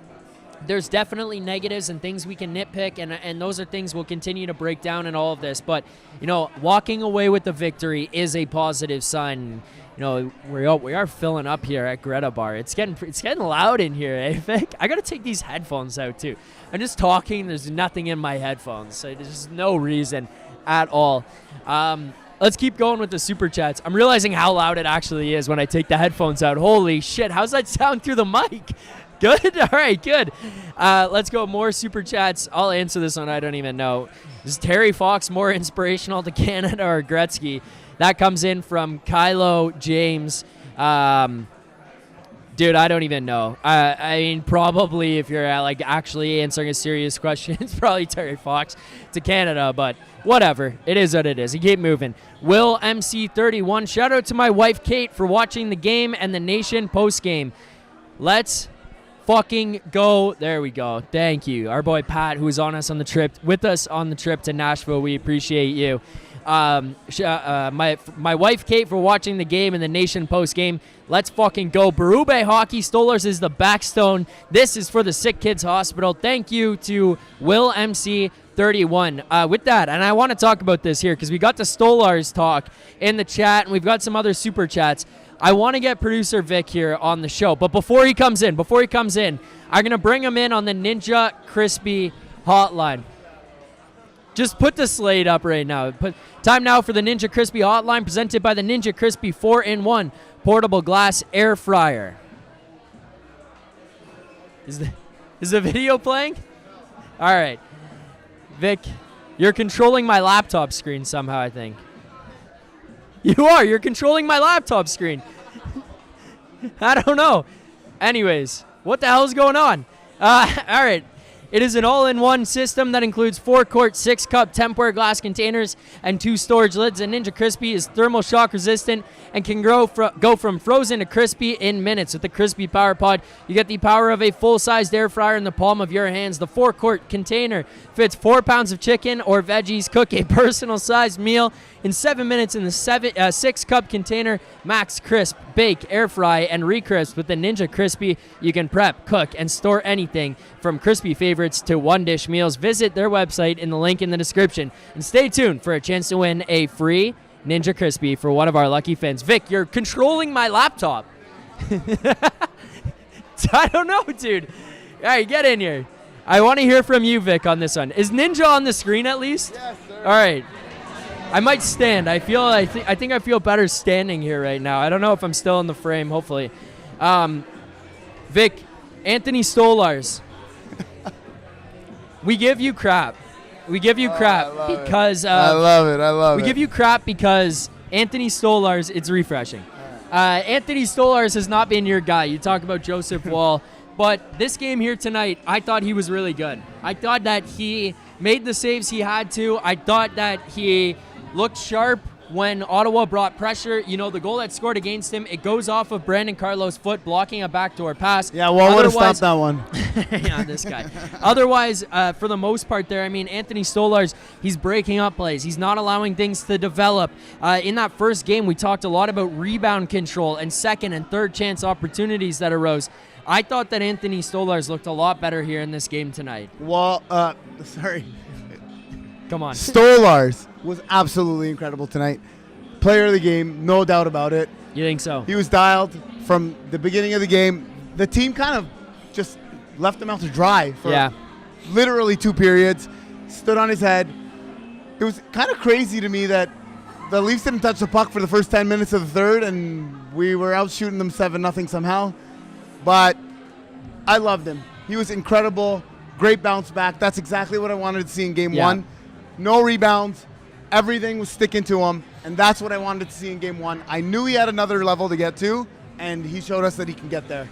S1: There's definitely negatives and things we can nitpick, and those are things we'll continue to break down in all of this. But, walking away with the victory is a positive sign. We are filling up here at Greta Bar. It's getting loud in here, eh, Vic? I got to take these headphones out, too. I'm just talking. There's nothing in my headphones, so there's no reason at all. Let's keep going with the Super Chats. I'm realizing how loud it actually is when I take the headphones out. Holy shit, how's that sound through the mic? Good? All right, good. Let's go. More Super Chats. I'll answer this one. I don't even know. Is Terry Fox more inspirational to Canada or Gretzky? That comes in from Kylo James. Dude, I don't even know. I mean, probably if you're actually answering a serious question, it's probably Terry Fox to Canada, but whatever. It is what it is. You keep moving. Will MC31, shout out to my wife Kate for watching the game and the Nation post-game. Let's fucking go. There we go. Thank you. Our boy Pat, who was with us on the trip to Nashville. We appreciate you. My wife Kate for watching the game and the Nation post game. Let's fucking go. Berube Hockey Stolars is the backstone. This is for the Sick Kids Hospital. Thank you to Will MC 31. With that, and I want to talk about this here because we got the Stolars talk in the chat and we've got some other super chats. I want to get producer Vic here on the show, but before he comes in, I'm gonna bring him in on the Ninja Crispy hotline. Just put the slate up right now. Time now for the Ninja Crispy hotline, presented by the Ninja Crispy 4-in-1 portable glass air fryer. Is the video playing? All right. Vic, you're controlling my laptop screen somehow, I think. You are. You're controlling my laptop screen. I don't know. Anyways, what the hell is going on? All right. It is an all-in-one system that includes 4-quart, 6-cup Tupperware glass containers and 2 storage lids. And Ninja Crispy is thermal shock resistant and can go from frozen to crispy in minutes. With the Crispy Power Pod, you get the power of a full-sized air fryer in the palm of your hands. The 4-quart container fits 4 pounds of chicken or veggies. Cook a personal-sized meal in 7 minutes in the 6-cup container. Max crisp, bake, air fry, and recrisp. With the Ninja Crispy, you can prep, cook, and store anything from crispy favorites to one-dish meals. Visit their website in the link in the description. And stay tuned for a chance to win a free Ninja Crispy for one of our lucky fans. Vic, you're controlling my laptop. I don't know, dude. All right, get in here. I want to hear from you, Vic, on this one. Is Ninja on the screen at least?
S3: Yes, sir.
S1: All right. I might stand. I think I feel better standing here right now. I don't know if I'm still in the frame, hopefully. Vic, Anthony Stolars. We give you crap. Because
S3: I love it.
S1: we give you crap because Anthony Stolars, it's refreshing. Anthony Stolars has not been your guy. You talk about Joseph Wall, but this game here tonight, I thought he was really good. I thought that he made the saves he had to. I thought that he looked sharp when Ottawa brought pressure. You know, the goal that scored against him, it goes off of Brandon Carlo's foot, blocking a backdoor pass.
S3: Yeah, Wall would have stopped that one.
S1: Yeah, this guy. Otherwise, for the most part there, I mean, Anthony Stolars, he's breaking up plays. He's not allowing things to develop. In that first game, we talked a lot about rebound control and second and third chance opportunities that arose. I thought that Anthony Stolars looked a lot better here in this game tonight.
S3: Well, sorry.
S1: Come on.
S3: Stolars was absolutely incredible tonight. Player of the game, no doubt about it.
S1: You think so?
S3: He was dialed from the beginning of the game. The team kind of just left him out to dry for
S1: Yeah.
S3: literally 2 periods, stood on his head. It was kind of crazy to me that the Leafs didn't touch the puck for the first 10 minutes of the third, and we were out shooting them 7-0 somehow. But I loved him. He was incredible. Great bounce back. That's exactly what I wanted to see in Game 1. No rebounds. Everything was sticking to him, and that's what I wanted to see in Game 1. I knew he had another level to get to, and he showed us that he can get there.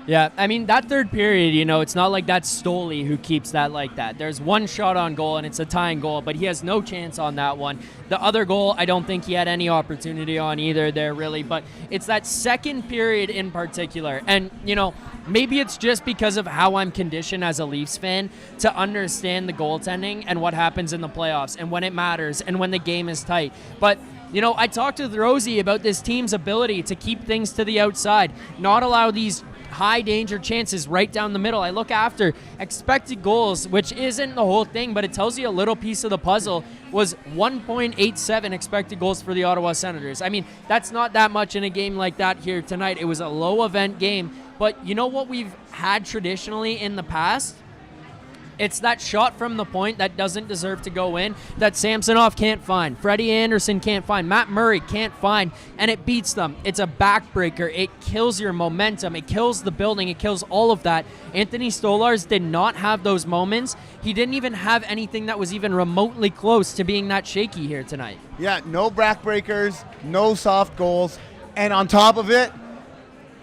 S1: Yeah, I mean, that third period, you know, it's not like that's Stutzle who keeps that like that. There's one shot on goal, and it's a tying goal, but he has no chance on that one. The other goal, I don't think he had any opportunity on either there, really, but it's that second period in particular. And, you know, maybe it's just because of how I'm conditioned as a Leafs fan to understand the goaltending and what happens in the playoffs and when it matters and when the game is tight. But you know, I talked with Rosie about this team's ability to keep things to the outside, not allow these high danger chances right down the middle. I look after expected goals, which isn't the whole thing, but it tells you a little piece of the puzzle, was 1.87 expected goals for the Ottawa Senators. I mean, that's not that much in a game like that here tonight. It was a low event game, but you know what we've had traditionally in the past? It's that shot from the point that doesn't deserve to go in, that Samsonov can't find, Freddie Anderson can't find, Matt Murray can't find, and it beats them. It's a backbreaker. It kills your momentum. It kills the building. It kills all of that. Anthony Stolarz did not have those moments. He didn't even have anything that was even remotely close to being that shaky here tonight.
S3: Yeah, no backbreakers, no soft goals, and on top of it,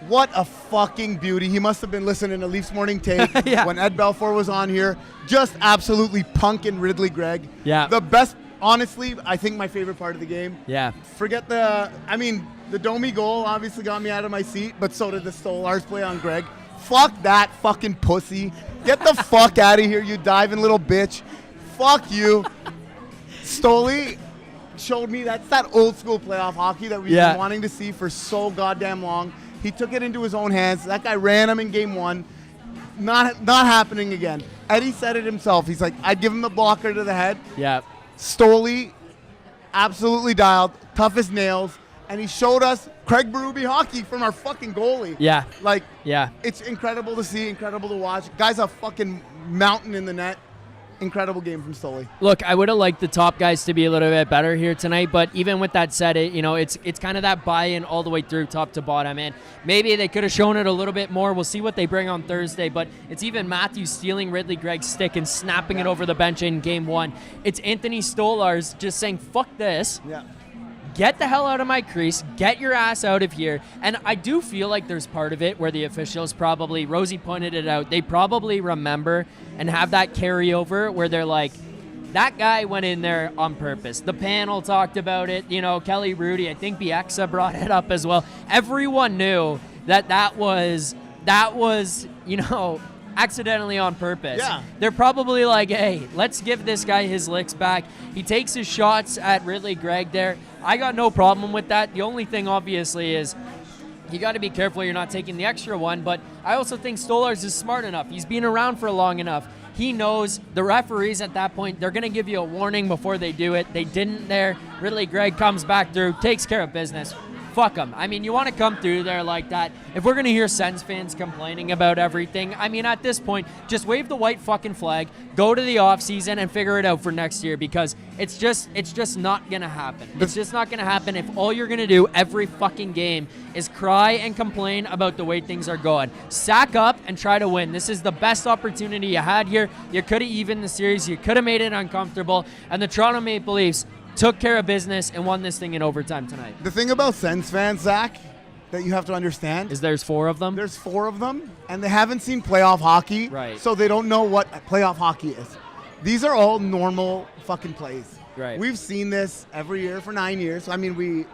S3: what a fucking beauty. He must have been listening to Leafs Morning Take
S1: Yeah.
S3: when Ed Belfour was on here. Just absolutely punking Ridley Gregg.
S1: Yeah.
S3: The best, honestly, I think my favorite part of the game.
S1: Yeah.
S3: Forget the Domi goal obviously got me out of my seat, but so did the Stolarz play on Gregg. Fuck that fucking pussy. Get the fuck out of here, you diving little bitch. Fuck you. Stoli showed me that's that old school playoff hockey that we've been wanting to see for so goddamn long. He took it into his own hands. That guy ran him in Game 1. Not happening again. Eddie said it himself. He's like, I'd give him the blocker to the head.
S1: Yeah.
S3: Stoli, absolutely dialed, tough as nails, and he showed us Craig Berube hockey from our fucking goalie.
S1: Yeah.
S3: Like,
S1: Yeah.
S3: it's incredible to see, incredible to watch. Guy's a fucking mountain in the net. Incredible game from Stoli.
S1: Look, I would have liked the top guys to be a little bit better here tonight, but even with that said, it's kind of that buy-in all the way through top to bottom, and maybe they could have shown it a little bit more. We'll see what they bring on Thursday, but it's even Matthews stealing Ridley Gregg's stick and snapping it over the bench in Game 1. It's Anthony Stolarz just saying, fuck this.
S3: Yeah.
S1: Get the hell out of my crease. Get your ass out of here. And I do feel like there's part of it where the officials probably, Rosie pointed it out, they probably remember and have that carryover where they're like, that guy went in there on purpose. The panel talked about it. You know, Kelly Rudy, I think Bieksa brought it up as well. Everyone knew that was accidentally on purpose.
S3: Yeah.
S1: They're probably like, hey, let's give this guy his licks back. He takes his shots at Ridley Gregg there. I got no problem with that. The only thing, obviously, is you got to be careful you're not taking the extra one, but I also think Stolarz is smart enough. He's been around for long enough. He knows the referees at that point, they're going to give you a warning before they do it. They didn't there. Ridley Gregg comes back through, takes care of business. Fuck them. I mean, you want to come through there like that. If we're going to hear Sens fans complaining about everything, I mean, at this point, just wave the white fucking flag, go to the offseason and figure it out for next year, because it's just not going to happen. It's just not going to happen if all you're going to do every fucking game is cry and complain about the way things are going. Sack up and try to win. This is the best opportunity you had here. You could have evened the series. You could have made it uncomfortable. And the Toronto Maple Leafs took care of business and won this thing in overtime tonight.
S3: The thing about Sens fans, Zach, that you have to understand
S1: is there's 4 of them.
S3: There's 4 of them, and they haven't seen playoff hockey,
S1: Right.
S3: So they don't know what playoff hockey is. These are all normal fucking plays.
S1: Right.
S3: We've seen this every year for 9 years. I mean,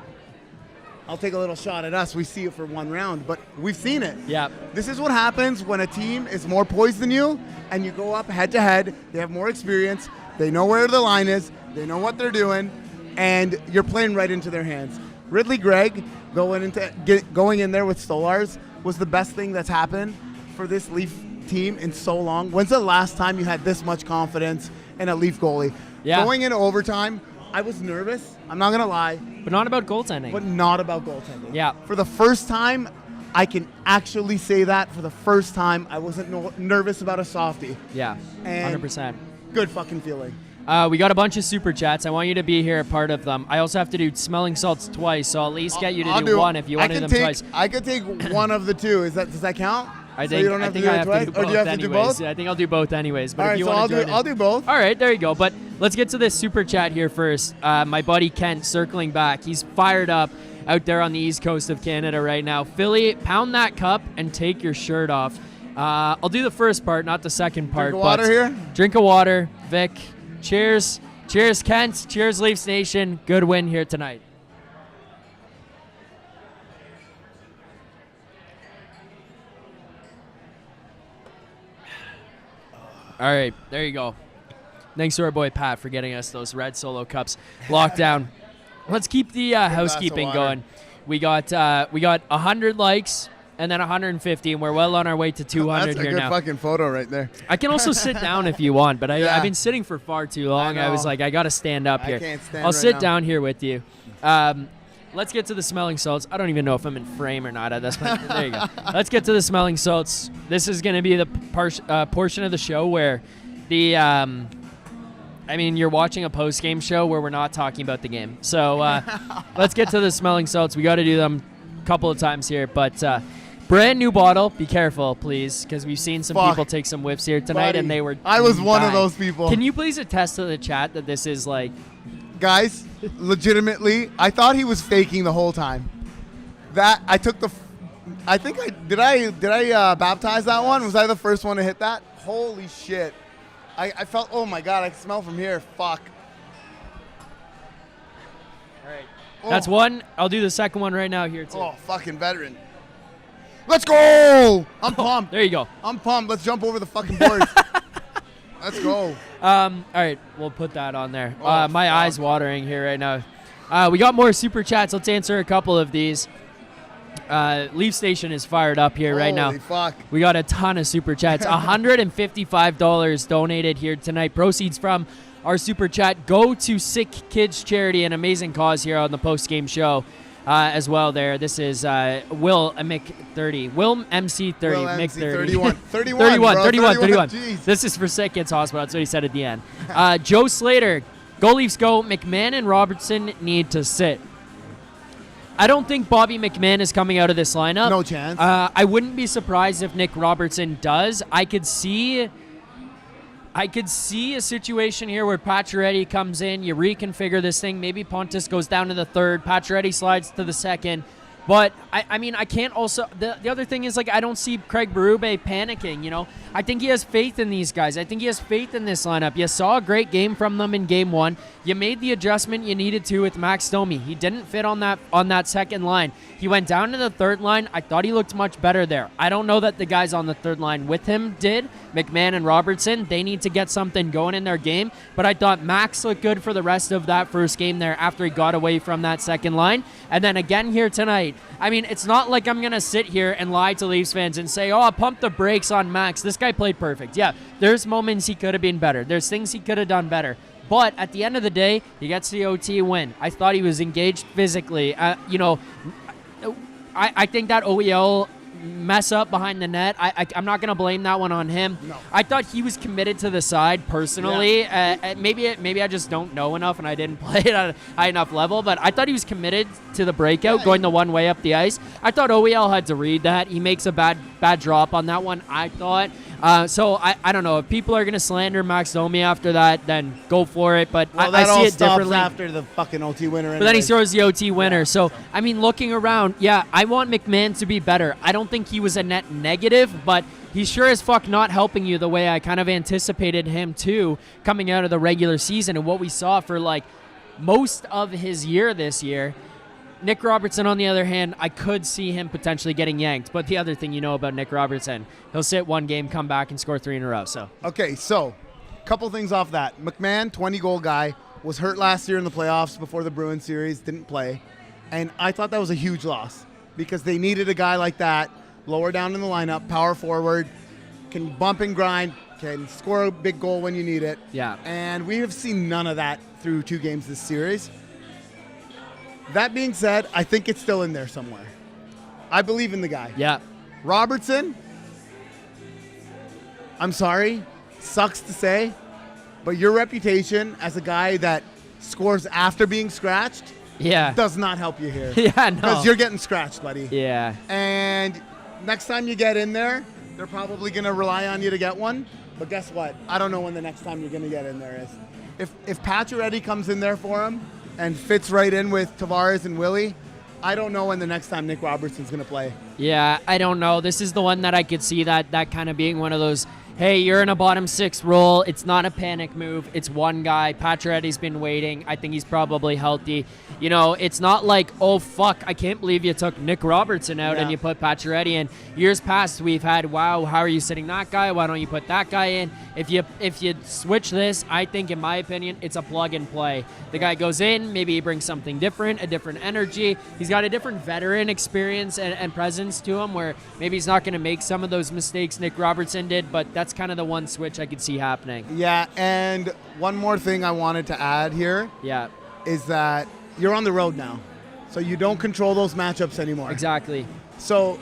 S3: I'll take a little shot at us. We see it for one round, but we've seen it.
S1: Yeah.
S3: This is what happens when a team is more poised than you, and you go up head-to-head. They have more experience. They know where the line is. They know what they're doing, and you're playing right into their hands. Ridley Gregg going in there with Stolarz was the best thing that's happened for this Leaf team in so long. When's the last time you had this much confidence in a Leaf goalie?
S1: Yeah.
S3: Going into overtime, I was nervous. I'm not going to lie.
S1: But not about goaltending.
S3: But not about goaltending.
S1: Yeah.
S3: For the first time, I can actually say that for the first time. I wasn't nervous about a softie.
S1: Yeah,
S3: And
S1: 100%.
S3: Good fucking feeling.
S1: We got a bunch of super chats. I want you to be here, a part of them. I also have to do smelling salts twice, so I'll at least get you to do one if you want to do them twice.
S3: I could take one of the two. Does that count?
S1: I
S3: So
S1: think
S3: you don't
S1: I
S3: have
S1: think
S3: to do
S1: I
S3: it
S1: have
S3: twice?
S1: to do both
S3: Or do you have to do
S1: anyways.
S3: both?
S1: Yeah, I think I'll do both anyways. But
S3: All
S1: if
S3: right,
S1: you
S3: so
S1: want to
S3: I'll do both.
S1: All right, there you go. But let's get to this super chat here first. My buddy Kent circling back. He's fired up out there on the east coast of Canada right now. Philly, pound that cup and take your shirt off. I'll do the first part, not the second part.
S3: Drink of water here?
S1: Drink of water. Vic, cheers. Cheers, Kent. Cheers, Leafs Nation. Good win here tonight. All right, there you go. Thanks to our boy Pat for getting us those red Solo cups locked down. Let's keep the housekeeping going. We got 100 likes and then 150, and we're well on our way to 200
S3: That's a
S1: here
S3: good
S1: now.
S3: fucking photo right there.
S1: I can also sit down if you want, but
S3: Yeah.
S1: I've been sitting for far too long. I was like, I got to stand up here.
S3: I can't stand
S1: I'll
S3: right
S1: sit
S3: now.
S1: down here with you. Let's get to the smelling salts. I don't even know if I'm in frame or not at this point. There you go. Let's get to the smelling salts. This is going to be the portion of the show where you're watching a post-game show where we're not talking about the game. So let's get to the smelling salts. We got to do them a couple of times here, but brand new bottle. Be careful, please, because we've seen some people take some whiffs here tonight,
S3: Buddy,
S1: and they were.
S3: I was one of
S1: dying.
S3: those people.
S1: Can you please attest to the chat that this is like?
S3: Guys, legitimately, I thought he was faking the whole time. I baptize that one? Was I the first one to hit that? Holy shit. I felt, oh my God, I can smell from here. Fuck.
S1: All right.
S3: Oh.
S1: That's one. I'll do the second one right now here too.
S3: Oh, fucking veteran. Let's go! I'm pumped.
S1: There you go.
S3: I'm pumped. Let's jump over the fucking boards. Let's go.
S1: All right, we'll put that on there.
S3: Oh,
S1: my eyes watering here right now. We got more super chats. Let's answer a couple of these. Leaf Station is fired up here right now.
S3: Holy fuck.
S1: We got a ton of super chats. $155 donated here tonight. Proceeds from our super chat go to Sick Kids Charity, an amazing cause here on the post-game show as well there. This is Will Mick30. Will MC30.
S3: Will
S1: Mick
S3: MC
S1: 30.
S3: 31.
S1: 31.
S3: Jeez.
S1: This is for Sick Kids Hospital. That's what he said at the end. Joe Slater. Go Leafs go. McMahon and Robertson need to sit. I don't think Bobby McMahon is coming out of this lineup.
S3: No chance.
S1: I wouldn't be surprised if Nick Robertson does. I could see a situation here where Pacioretty comes in, you reconfigure this thing, maybe Pontus goes down to the third, Pacioretty slides to the second. But, I can't also... The other thing is, I don't see Craig Berube panicking, you know? I think he has faith in these guys. I think he has faith in this lineup. You saw a great game from them in Game 1. You made the adjustment you needed to with Max Domi. He didn't fit on that second line. He went down to the third line. I thought he looked much better there. I don't know that the guys on the third line with him did. McMahon and Robertson, they need to get something going in their game. But I thought Max looked good for the rest of that first game there after he got away from that second line. And then again here tonight, it's not like I'm going to sit here and lie to Leafs fans and say, pump the brakes on Max. This guy played perfect. Yeah, there's moments he could have been better. There's things he could have done better. But at the end of the day, he gets the OT win. I thought he was engaged physically. I think that OEL mess up behind the net, I'm not going to blame that one on him.
S3: No.
S1: I thought he was committed to the side personally. Yeah. Maybe I just don't know enough and I didn't play it at a high enough level, but I thought he was committed to the breakout, going the one way up the ice. I thought OEL had to read that. He makes a bad drop on that one, I thought. So I don't know. If people are going to slander Max Domi after that, then go for it. But I see it differently.
S3: After the fucking OT winner.
S1: But then he throws the OT winner. So, looking around, I want McMahon to be better. I don't think he was a net negative, but he's sure as fuck not helping you the way I kind of anticipated him to coming out of the regular season and what we saw for most of his year this year. Nick Robertson, on the other hand, I could see him potentially getting yanked. But the other thing about Nick Robertson, he'll sit one game, come back, and score 3 in a row. So
S3: okay, so couple things off that. McMahon, 20-goal guy, was hurt last year in the playoffs before the Bruins series, didn't play. And I thought that was a huge loss because they needed a guy like that, lower down in the lineup, power forward, can bump and grind, can score a big goal when you need it.
S1: Yeah.
S3: And we have seen none of that through 2 games this series. That being said, I think it's still in there somewhere. I believe in the guy.
S1: Yeah.
S3: Robertson, I'm sorry, sucks to say, but your reputation as a guy that scores after being scratched
S1: Yeah.
S3: does not help you here.
S1: Yeah, no.
S3: Because you're getting scratched, buddy.
S1: Yeah.
S3: And next time you get in there, they're probably going to rely on you to get one. But guess what? I don't know when the next time you're going to get in there is. If Pacioretty comes in there for him and fits right in with Tavares and Willie, I don't know when the next time Nick Robertson's going to play.
S1: Yeah, I don't know. This is the one that I could see that kind of being one of those, hey, you're in a bottom six role. It's not a panic move. It's one guy. Pacioretty's been waiting. I think he's probably healthy. You know, it's not like, oh, fuck, I can't believe you took Nick Robertson out and you put Pacioretty in. Years past, we've had, wow, how are you sitting that guy? Why don't you put that guy in? If you switch this, I think, in my opinion, it's a plug and play. The guy goes in, maybe he brings something different, a different energy. He's got a different veteran experience and presence to him where maybe he's not going to make some of those mistakes Nick Robertson did, but that's kind of the one switch I could see happening.
S3: Yeah, and one more thing I wanted to add here is that you're on the road now, so you don't control those matchups anymore.
S1: Exactly.
S3: So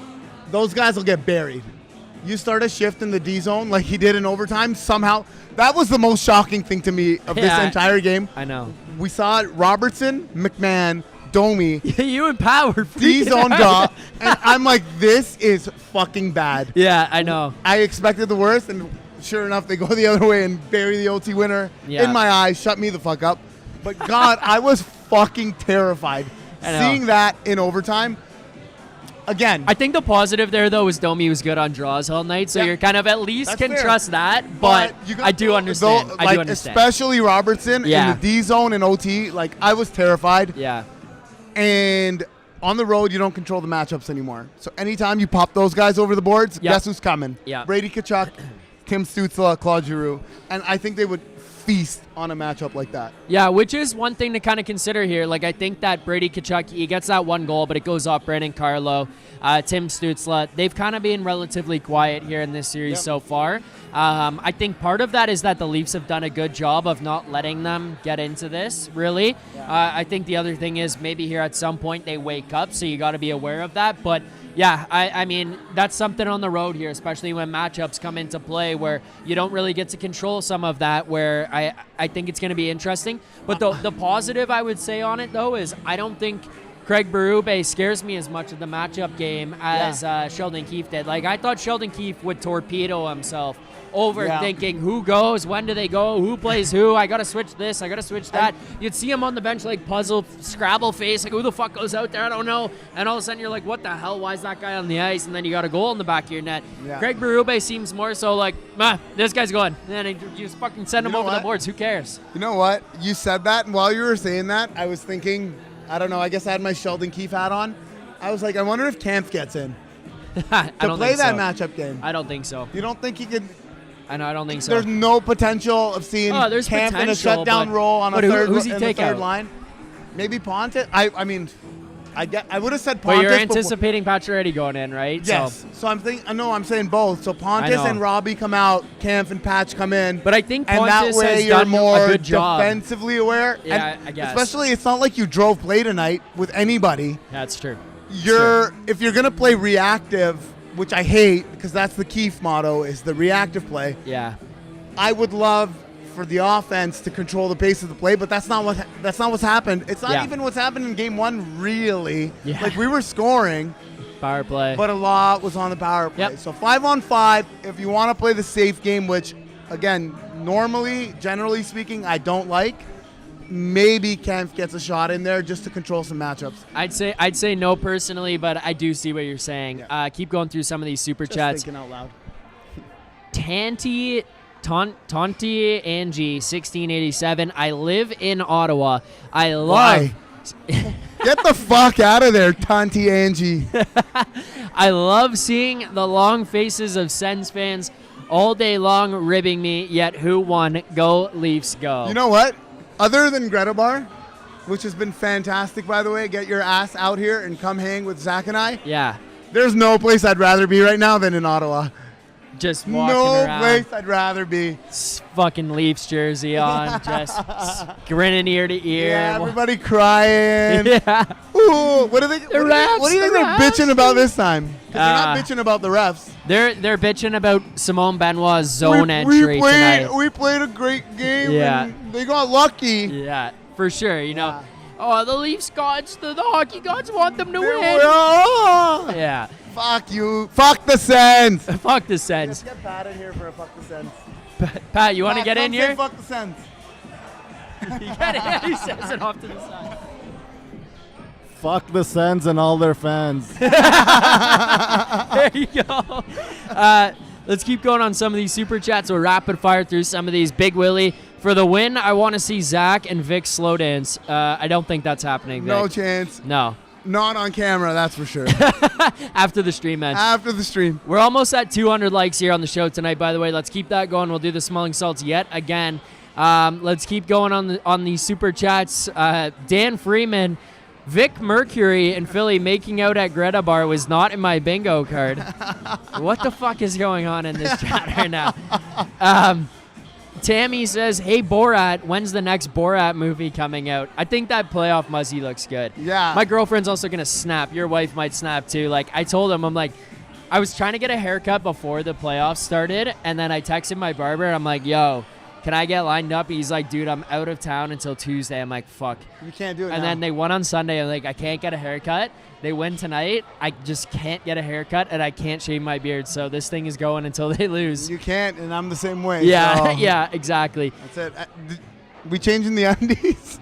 S3: those guys will get buried. You start a shift in the D zone like he did in overtime, somehow. That was the most shocking thing to me of this entire game.
S1: I know.
S3: We saw it, Robertson, McMahon, Domi.
S1: You empowered
S3: D-zone draw. And I'm like, this is fucking bad.
S1: Yeah, I know.
S3: I expected the worst, and sure enough, they go the other way and bury the OT winner in my eyes, shut me the fuck up. But God, I was fucking terrified seeing that in overtime. Again,
S1: I think the positive there, though, is Domi was good on draws all night, so you're kind of at least can trust that. But I do understand. I do understand.
S3: Especially Robertson in the D zone and OT. Like, I was terrified.
S1: Yeah.
S3: And on the road, you don't control the matchups anymore. So anytime you pop those guys over the boards, guess who's coming?
S1: Yeah.
S3: Brady Tkachuk, Tim Stutzle, Claude Giroux. And I think they would feast on a matchup like that.
S1: Yeah, which is one thing to kind of consider here. Like, I think that Brady Tkachuk, he gets that one goal, but it goes off Brandon Carlo, Tim Stutzle. They've kind of been relatively quiet here in this series so far. I think part of that is that the Leafs have done a good job of not letting them get into this, really. I think the other thing is maybe here at some point they wake up, so you got to be aware of that. But yeah, I mean, that's something on the road here, especially when matchups come into play where you don't really get to control some of that, where I think it's going to be interesting. But the positive I would say on it, though, is I don't think Craig Berube scares me as much of the matchup game as Sheldon Keefe did. Like, I thought Sheldon Keefe would torpedo himself overthinking who goes, when do they go, who plays who, I got to switch this, I got to switch that. You'd see him on the bench like puzzle, Scrabble face, like who the fuck goes out there, I don't know. And all of a sudden you're like, what the hell, why is that guy on the ice? And then you got a goal in the back of your net. Craig Berube seems more so like, this guy's going. And then you just fucking send him over the boards, who cares?
S3: You know what? You said that, and while you were saying that, I was thinking, I don't know, I guess I had my Sheldon Keefe hat on. I was like, I wonder if Kampf gets in
S1: I don't
S3: play
S1: think
S3: that
S1: so.
S3: matchup game.
S1: I don't think so.
S3: You don't think he could?
S1: I know, I don't think so.
S3: There's no potential of seeing
S1: there's
S3: Kampf in a
S1: potential,
S3: shutdown role on a
S1: who's he
S3: in
S1: take
S3: the third
S1: out?
S3: line. Maybe Pontus. I mean, I would have said
S1: But
S3: Pontus.
S1: you're anticipating Pacioretty going in, right?
S3: Yes. So I'm thinking. No, I'm saying both. So Pontus and Robbie come out. Kampf and Patch come in.
S1: But I think
S3: and
S1: Pontus
S3: that way
S1: has
S3: you're
S1: done
S3: more
S1: a good job.
S3: defensively aware.
S1: Yeah,
S3: and
S1: I guess.
S3: Especially, it's not like you drove play tonight with anybody.
S1: That's true.
S3: If you're gonna play reactive, which I hate because that's the Keefe motto, is the reactive play.
S1: Yeah.
S3: I would love for the offense to control the pace of the play, but that's not what's happened. It's not even what's happened in game one, really.
S1: Yeah.
S3: Like, we were scoring,
S1: Power play.
S3: but a lot was on the power play.
S1: Yep.
S3: So 5-on-5, if you want to play the safe game, which again, normally, generally speaking, I don't like. Maybe Kampf gets a shot in there just to control some matchups.
S1: I'd say no personally, but I do see what you're saying.
S3: Yeah.
S1: Keep going through some of these super
S3: Just
S1: chats.
S3: thinking out loud.
S1: Tonti Angie 1687. I live in Ottawa. I love.
S3: Why? Get the fuck out of there, Tonti Angie.
S1: I love seeing the long faces of Sens fans all day long ribbing me. Yet who won? Go Leafs, go.
S3: You know what? Other than Greta Bar, which has been fantastic, by the way, get your ass out here and come hang with Zack and I.
S1: Yeah.
S3: There's no place I'd rather be right now than in Ottawa.
S1: just walking
S3: No
S1: around.
S3: place I'd rather be.
S1: Fucking Leafs jersey on, just grinning ear to ear.
S3: Yeah, everybody crying.
S1: Yeah.
S3: Ooh, what do you think they're bitching about this time? 'Cause they're not bitching about the refs.
S1: They're bitching about Simone Benoit's zone entry tonight.
S3: We played a great game.
S1: Yeah.
S3: And they got lucky.
S1: Yeah, for sure. You know, oh, the Leafs gods, the hockey gods want them to win. Yeah.
S3: Fuck you. Fuck the Sens.
S1: Fuck the Sens.
S3: Let's get Pat in here for a fuck the Sens.
S1: Pat, you want to get in here?
S3: Fuck the Sens.
S1: He says it off to the side.
S5: Fuck the Sens and all their fans.
S1: There you go. Let's keep going on some of these super chats. We'll rapid fire through some of these. Big Willie, for the win, I want to see Zack and Vick slow dance. I don't think that's happening, Vick.
S3: No chance.
S1: No.
S3: Not on camera, that's for sure.
S1: After the stream ends.
S3: After the stream.
S1: We're almost at 200 likes here on the show tonight, by the way. Let's keep that going. We'll do the smelling salts yet again. Let's keep going on the super chats. Dan Freeman, Vic Mercury in Philly making out at Greta Bar was not in my bingo card. What the fuck is going on in this chat right now? Tammy says, hey, Borat, when's the next Borat movie coming out? I think that playoff Muzzy looks good.
S3: Yeah.
S1: My girlfriend's also going to snap. Your wife might snap too. Like, I told him, I'm like, I was trying to get a haircut before the playoffs started, and then I texted my barber, and I'm like, yo, can I get lined up? He's like, dude, I'm out of town until Tuesday. I'm like, fuck.
S3: You can't do it
S1: And
S3: now.
S1: then they won on Sunday. I'm like, I can't get a haircut. They win tonight. I just can't get a haircut, and I can't shave my beard. So this thing is going until they lose.
S3: You can't, and I'm the same way.
S1: Yeah,
S3: so
S1: yeah, exactly.
S3: That's it. We changing the undies?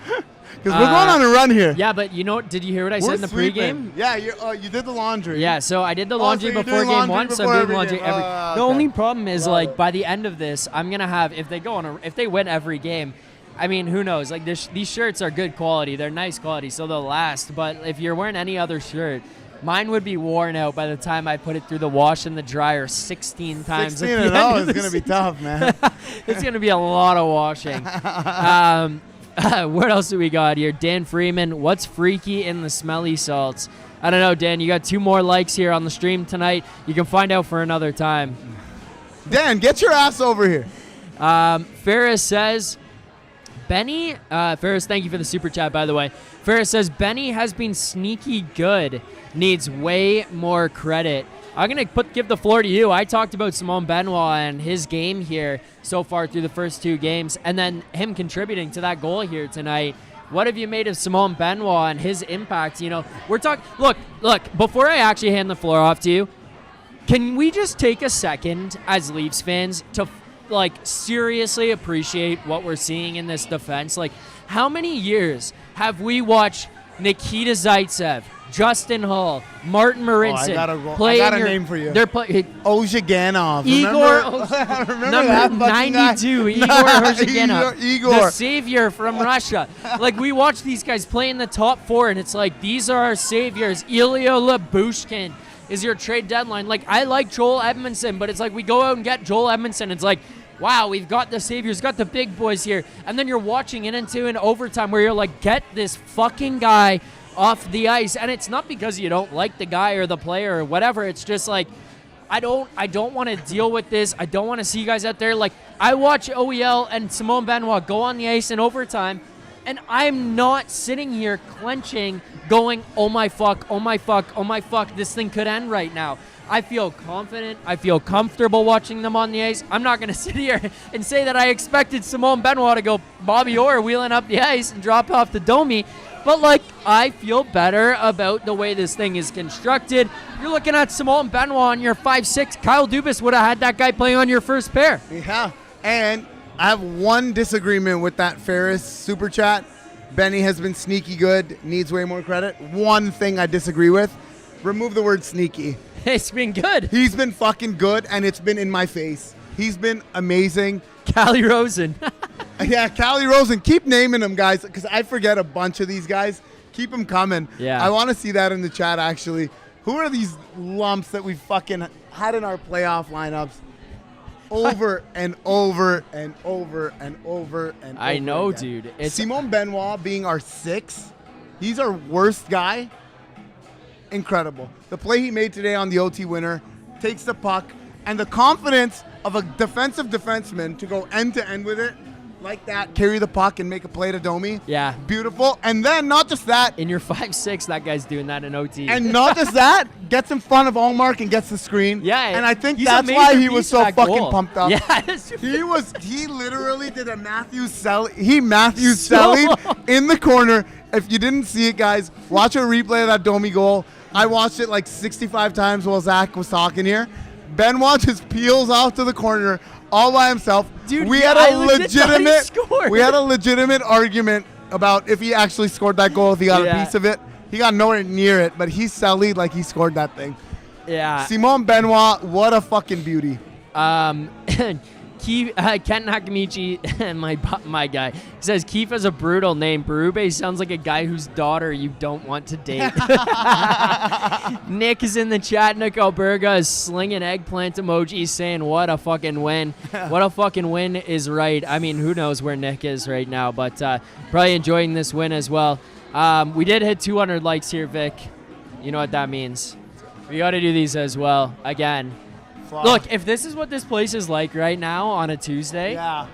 S3: Because we're going on a run here.
S1: Yeah, but you know what? Did you hear what I said in the pregame?
S3: Yeah, you did the laundry.
S1: Yeah, so I did the laundry
S3: so you're
S1: before
S3: doing
S1: game
S3: laundry
S1: one, so
S3: before
S1: I'm doing
S3: every
S1: laundry
S3: game.
S1: every.
S3: Oh,
S1: The
S3: okay.
S1: only problem is,
S3: Love
S1: like,
S3: it.
S1: by the end of this, I'm gonna have if they win every game. I mean, who knows? Like, these shirts are good quality. They're nice quality, so they'll last. But if you're wearing any other shirt, mine would be worn out by the time I put it through the wash and the dryer 16 times.
S3: 16 and 0 is going to be tough, man.
S1: It's going to be a lot of washing. What else do we got here? Dan Freeman, what's freaky in the smelly salts? I don't know, Dan. You got 2 more likes here on the stream tonight. You can find out for another time.
S3: Dan, get your ass over here.
S1: Ferris says, Benny, Ferris, thank you for the super chat, by the way. Ferris says, Benny has been sneaky good, needs way more credit. I'm going to give the floor to you. I talked about Simone Benoit and his game here so far through the first 2 games, and then him contributing to that goal here tonight. What have you made of Simone Benoit and his impact? You know, we're talking, look, before I actually hand the floor off to you, can we just take a second as Leafs fans to like seriously appreciate what we're seeing in this defense? Like, how many years have we watched Nikita Zaitsev, Justin Hull, Martin Marincin
S3: I got a name for you.
S1: They're playing
S3: Ozhiganov.
S1: Igor,
S3: Remember
S1: number
S3: that
S1: 92, Igor Ozhiganov,
S3: Igor.
S1: the savior from Russia. Like, we watch these guys play in the top 4, and it's like, these are our saviors. Ilya Lyubushkin is your trade deadline. Like, I like Joel Edmondson, but it's like we go out and get Joel Edmondson. It's like, wow, we've got the saviors, got the big boys here. And then you're watching it into an overtime where you're like, get this fucking guy off the ice. And it's not because you don't like the guy or the player or whatever. It's just like, I don't want to deal with this. I don't want to see you guys out there. Like, I watch OEL and Simone Benoit go on the ice in overtime, and I'm not sitting here clenching, going, oh my fuck, oh my fuck, oh my fuck, this thing could end right now. I feel confident. I feel comfortable watching them on the ice. I'm not going to sit here and say that I expected Simone Benoit to go Bobby Orr wheeling up the ice and drop off the Domi. But, like, I feel better about the way this thing is constructed. You're looking at Simone Benoit on your 5'6". Kyle Dubas would have had that guy playing on your first pair.
S3: Yeah, and I have one disagreement with that Ferris super chat. Benny has been sneaky good, needs way more credit. One thing I disagree with, remove the word sneaky.
S1: It's been good.
S3: He's been fucking good, and it's been in my face. He's been amazing.
S1: Callie Rosen.
S3: Yeah, Callie Rosen. Keep naming them, guys, because I forget a bunch of these guys. Keep them coming.
S1: Yeah.
S3: I want to see that in the chat, actually. Who are these lumps that we fucking had in our playoff lineups over and over and over and over and over
S1: I know,
S3: again?
S1: dude. It's
S3: Simone Benoit being our 6th. He's our worst guy. Incredible. The play he made today on the OT winner, takes the puck, And the confidence of a defensive defenseman to go end to end with it like that, carry the puck and make a play to Domi.
S1: Yeah.
S3: Beautiful. And then not just that.
S1: In your 5'6", that guy's doing that in OT.
S3: And not just that, gets in front of Allmark and gets the screen.
S1: Yeah.
S3: And I think
S1: he's a
S3: that's
S1: major
S3: why he
S1: piece
S3: was
S1: of
S3: so
S1: that
S3: fucking
S1: goal.
S3: pumped up.
S1: Yeah.
S3: He literally did a Matthew Selly in the corner. If you didn't see it, guys, watch a replay of that Domi goal. I watched it like 65 times while Zack was talking here. Benoit just peels off to the corner all by himself.
S1: Dude,
S3: we
S1: yeah,
S3: had
S1: I
S3: a
S1: legit thought he scored.
S3: we had a legitimate argument about if he actually scored that goal, if he got a piece of it. He got nowhere near it, but he sellied like he scored that thing.
S1: Yeah.
S3: Simon Benoit, what a fucking beauty.
S1: Ken Nakamichi and my guy says Keith has a brutal name. Berube sounds like a guy whose daughter you don't want to date. Nick is in the chat. Nick Alberga is slinging eggplant emojis saying what a fucking win. What a fucking win is right. I mean, who knows where Nick is right now, but probably enjoying this win as well. We did hit 200 likes here, Vic. You know what that means. We got to do these as well. Again. Look, if this is what this place is like right now on a Tuesday.
S3: Yeah.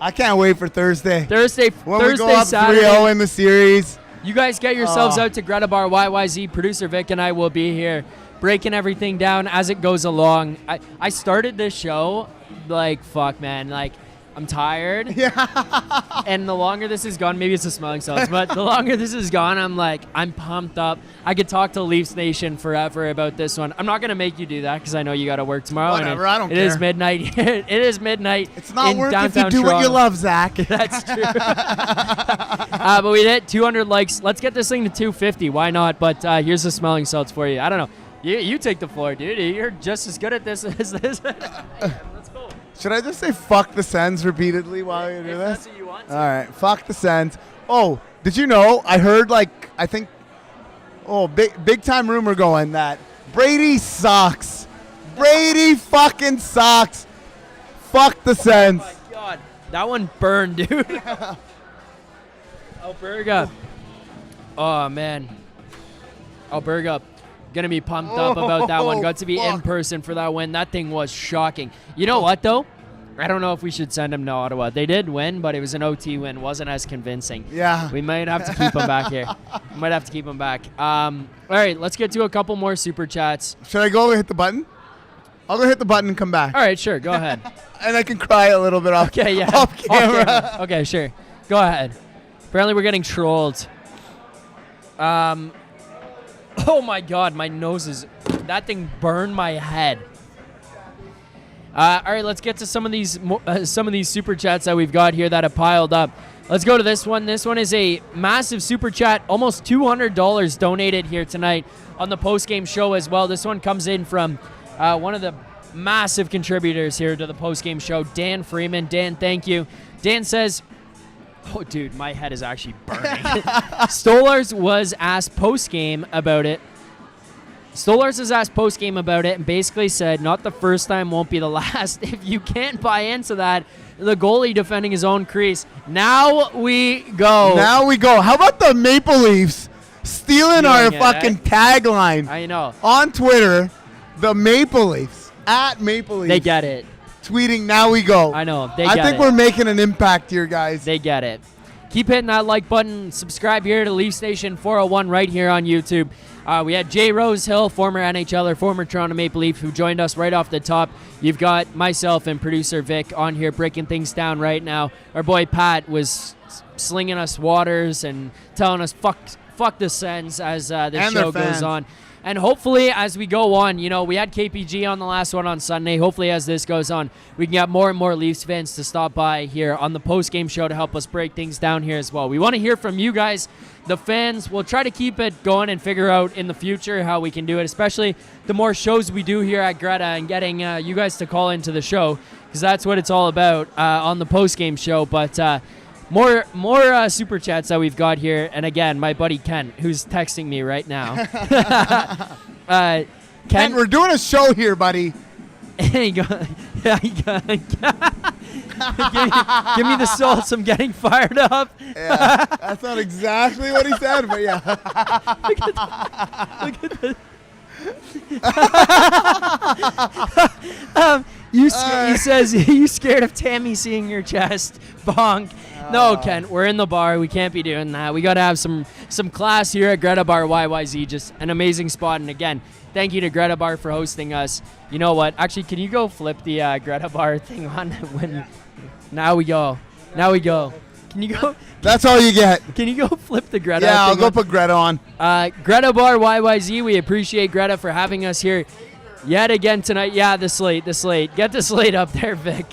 S3: I can't wait for Thursday.
S1: When
S3: we go up
S1: Saturday.
S3: 3-0 in the series.
S1: You guys get yourselves out to Greta Bar YYZ. Producer Vic and I will be here breaking everything down as it goes along. I started this show like, fuck, man. Like, I'm tired.
S3: Yeah.
S1: And the longer this is gone, maybe it's the smelling salts, but the longer this is gone, I'm pumped up. I could talk to Leafs Nation forever about this one. I'm not going to make you do that because I know you got to work tomorrow.
S3: Whatever, I don't care.
S1: It is midnight. It is midnight.
S3: It's not
S1: in
S3: work if
S1: downtown
S3: you do
S1: Toronto.
S3: what you love, Zach.
S1: That's true. But we hit 200 likes. Let's get this thing to 250. Why not? But here's the smelling salts for you. I don't know. You take the floor, dude. You're just as good at this as this. Let's go.
S3: Should I just say fuck the Sens repeatedly while you do
S1: If
S3: this?
S1: that's what you want to.
S3: All right, fuck the Sens. Oh, did you know? I heard big time rumor going that Brady sucks. Brady fucking sucks. Fuck the Sens.
S1: Oh my God, that one burned, dude. Alberga. Oh man, Alberga. Gonna be pumped up about that one. Got to be in person for that win. That thing was shocking. You know what though? I don't know if we should send him to Ottawa. They did win, but it was an OT win. Wasn't as convincing.
S3: Yeah.
S1: We might have to keep him back here. Might have to keep him back. All right, let's get to a couple more super chats.
S3: Should I go hit the button? I'll go hit the button and come back.
S1: All right, sure. Go ahead.
S3: And I can cry a little bit off,
S1: Okay, yeah.
S3: off camera.
S1: Okay, sure. Go ahead. Apparently we're getting trolled. Oh my God, my nose is... That thing burned my head. All right, let's get to some of these super chats that we've got here that have piled up. Let's go to this one. This one is a massive super chat. Almost $200 donated here tonight on the postgame show as well. This one comes in from one of the massive contributors here to the postgame show, Dan Freeman. Dan, thank you. Dan says... Oh, dude, my head is actually burning. Stolars was asked post-game about it. And basically said, not the first time, won't be the last. If you can't buy into that, the goalie defending his own crease. Now we go.
S3: How about the Maple Leafs stealing our fucking tagline?
S1: I know.
S3: On Twitter, the Maple Leafs, at Maple Leafs.
S1: They get it.
S3: Tweeting, now we go.
S1: I know.
S3: I think we're making an impact here, guys.
S1: They get it. Keep hitting that like button. Subscribe here to Leafs Nation 401 right here on YouTube. We had Jay Rosehill, former NHLer, former Toronto Maple Leaf, who joined us right off the top. You've got myself and producer Vic on here breaking things down right now. Our boy Pat was slinging us waters and telling us fuck the Sens as the show goes on. And hopefully, as we go on, we had KPG on the last one on Sunday. Hopefully, as this goes on, we can get more and more Leafs fans to stop by here on the post-game show to help us break things down here as well. We want to hear from you guys, the fans. We'll try to keep it going and figure out in the future how we can do it, especially the more shows we do here at Greta and getting you guys to call into the show, because that's what it's all about on the post-game show. But more super chats that we've got here, and again, my buddy Ken, who's texting me right now.
S3: Ken, we're doing a show here, buddy.
S1: Give me the salts. I'm getting fired up.
S3: Yeah, that's not exactly what he said, but yeah.
S1: Look at this. He says, you scared of Tammy seeing your chest? Bonk. No, Kent, we're in the bar. We can't be doing that. We got to have some class here at Greta Bar YYZ. Just an amazing spot. And again, thank you to Greta Bar for hosting us. You know what? Actually, can you go flip the Greta Bar thing on? Now we go. Can you go?
S3: That's all you get.
S1: Can you go flip the Greta?
S3: Yeah, I'll
S1: thing
S3: go
S1: on?
S3: put Greta on.
S1: Greta Bar YYZ. We appreciate Greta for having us here yet again tonight. Yeah, the slate. Get the slate up there, Vic.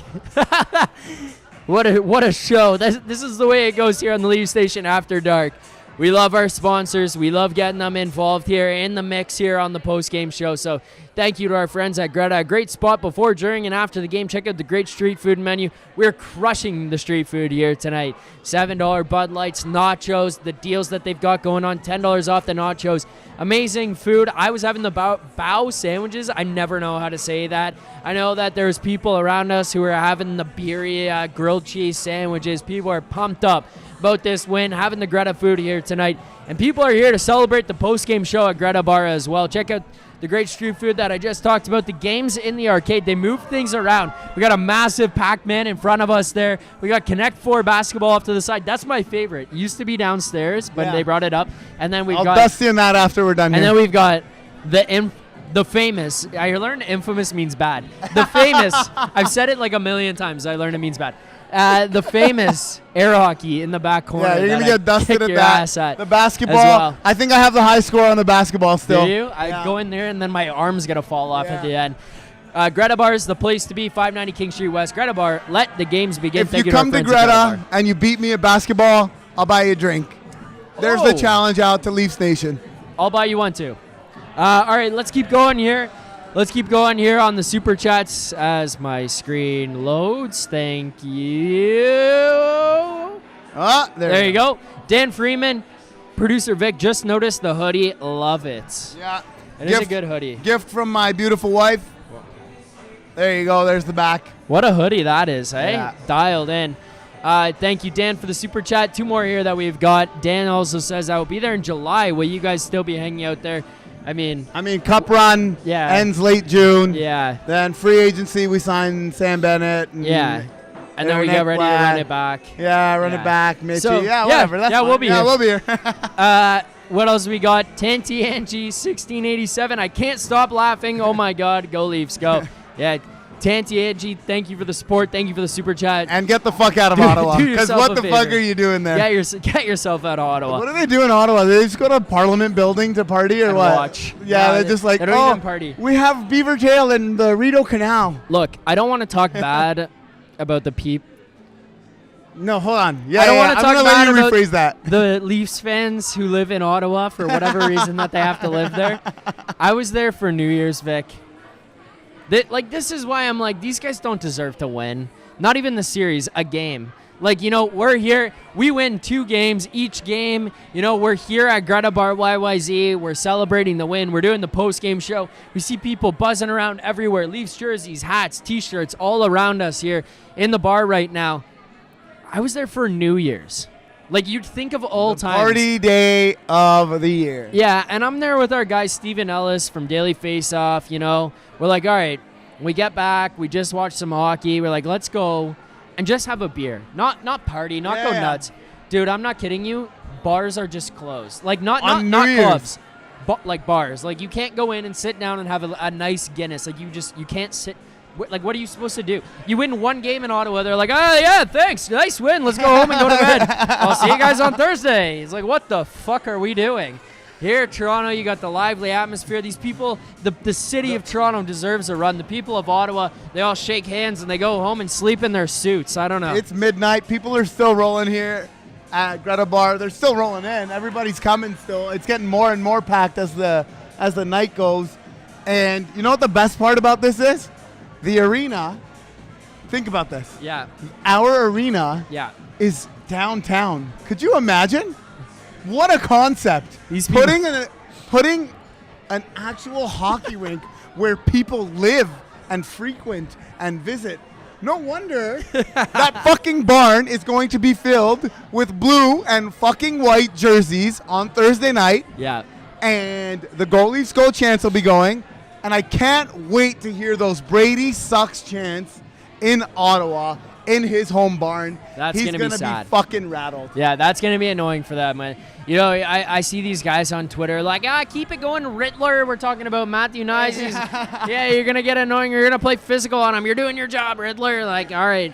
S1: What a show. This is the way it goes here on the Leaf Station After Dark. We love our sponsors. We love getting them involved here in the mix here on the post-game show. So thank you to our friends at Greta. A great spot before, during, and after the game. Check out the great street food menu. We're crushing the street food here tonight. $7 Bud Lights, nachos, the deals that they've got going on, $10 off the nachos. Amazing food. I was having the bao sandwiches. I never know how to say that. I know that there's people around us who are having the birria grilled cheese sandwiches. People are pumped up about this win, having the Greta food here tonight. And people are here to celebrate the post-game show at Greta Bar as well. Check out the great street food that I just talked about. The games in the arcade, they move things around. We got a massive Pac-Man in front of us there. We got Connect 4 basketball off to the side. That's my favorite. It used to be downstairs, but they brought it up. And then we've
S3: I'll dust you in that after we're done here.
S1: And then we've got the famous. I learned infamous means bad. The famous. I've said it like a million times. I learned it means bad. The famous air hockey in the back corner.
S3: Yeah, you're going to get dusted at that.
S1: At
S3: the basketball.
S1: well.
S3: I think I have the high score on the basketball still.
S1: Do you? I go in there and then my arm's going to fall off at the end. Greta Bar is the place to be, 590 King Street West. Greta Bar, let the games begin.
S3: If you come to Greta and you beat me at basketball, I'll buy you a drink. There's the challenge out to Leaf Station.
S1: I'll buy you one too. All right, let's keep going here. Let's keep going here on the Super Chats as my screen loads. Thank you. There you go. Dan Freeman, producer Vic, just noticed the hoodie. Love it.
S3: Yeah.
S1: It is a good hoodie.
S3: Gift from my beautiful wife. There you go. There's the back.
S1: What a hoodie that is, eh?
S3: Yeah.
S1: Dialed in. Thank you, Dan, for the Super Chat. Two more here that we've got. Dan also says, I will be there in July. Will you guys still be hanging out there? I mean,
S3: Cup run ends late June.
S1: Yeah.
S3: Then free agency, we signed Sam Bennett. And
S1: and then we get ready to run it back.
S3: Yeah, run it back, Mitchie.
S1: So,
S3: whatever. That's fine.
S1: We'll be here.
S3: We'll be here.
S1: What else we got? Tanty Angie 1687. I can't stop laughing. Oh my God, go Leafs, go! Yeah, Tanty Angie, thank you for the support. Thank you for the Super Chat.
S3: And get the fuck out of Ottawa. Because what the fuck are you doing there?
S1: Get yourself out of Ottawa.
S3: What do they do in Ottawa? They just go to Parliament Building to party or
S1: and
S3: what?
S1: Watch.
S3: Yeah, they're just like,
S1: they don't even party.
S3: We have Beaver Tail and the Rideau Canal.
S1: Look, I don't want to talk bad about the
S3: No, hold on. Yeah,
S1: I don't want to talk bad about
S3: rephrase that.
S1: The Leafs fans who live in Ottawa for whatever reason that they have to live there. I was there for New Year's, Vic. This is why I'm like, these guys don't deserve to win. Not even the series, a game. We're here. We win 2 games each game. We're here at Greta Bar YYZ. We're celebrating the win. We're doing the post-game show. We see people buzzing around everywhere. Leafs jerseys, hats, T-shirts all around us here in the bar right now. I was there for New Year's. You'd think of all times.
S3: Party day of the year.
S1: Yeah, and I'm there with our guy Steven Ellis from Daily Face-Off. We're like, all right, we get back. We just watched some hockey. We're like, let's go and just have a beer. Not party, not go nuts. Dude, I'm not kidding you. Bars are just closed. Not clubs. Bars. You can't go in and sit down and have a nice Guinness. You can't sit. What are you supposed to do? You win 1 game in Ottawa. They're like, oh, yeah, thanks. Nice win. Let's go home and go to bed. I'll see you guys on Thursday. It's like, what the fuck are we doing? Here at Toronto, you got the lively atmosphere. These people, the city of Toronto deserves a run. The people of Ottawa, they all shake hands and they go home and sleep in their suits. I don't know.
S3: It's midnight. People are still rolling here at Greta Bar. They're still rolling in. Everybody's coming still. It's getting more and more packed as the night goes. And you know what the best part about this is? The arena, think about this.
S1: Yeah.
S3: Our arena is downtown. Could you imagine? What a concept. Putting an actual hockey rink where people live and frequent and visit. No wonder that fucking barn is going to be filled with blue and fucking white jerseys on Thursday night.
S1: Yeah.
S3: and the goalie's goal chants will be going. And I can't wait to hear those Brady sucks chants in Ottawa in his home barn.
S1: That's
S3: He's
S1: gonna be
S3: gonna
S1: sad.
S3: be fucking rattled.
S1: Yeah, that's going to be annoying for that, man. You know, I see these guys on Twitter like, keep it going, Riddler. We're talking about Matthew Nyes. Yeah, you're going to get annoying. You're going to play physical on him. You're doing your job, Riddler. Like, all right.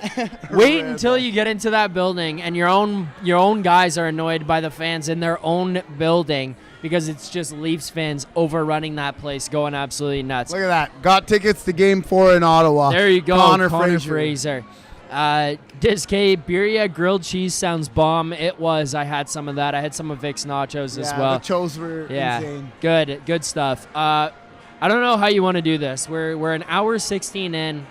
S1: Wait until you get into that building and your own guys are annoyed by the fans in their own building because it's just Leafs fans overrunning that place, going absolutely nuts.
S3: Look at that. Got tickets to Game 4 in Ottawa.
S1: There you go,
S3: Connor
S1: Fraser. Diz-K, birria grilled cheese sounds bomb. It was. I had some of that. I had some of Vick's nachos as well.
S3: The chos were insane.
S1: Good stuff. I don't know how you want to do this. We're an hour 16 in.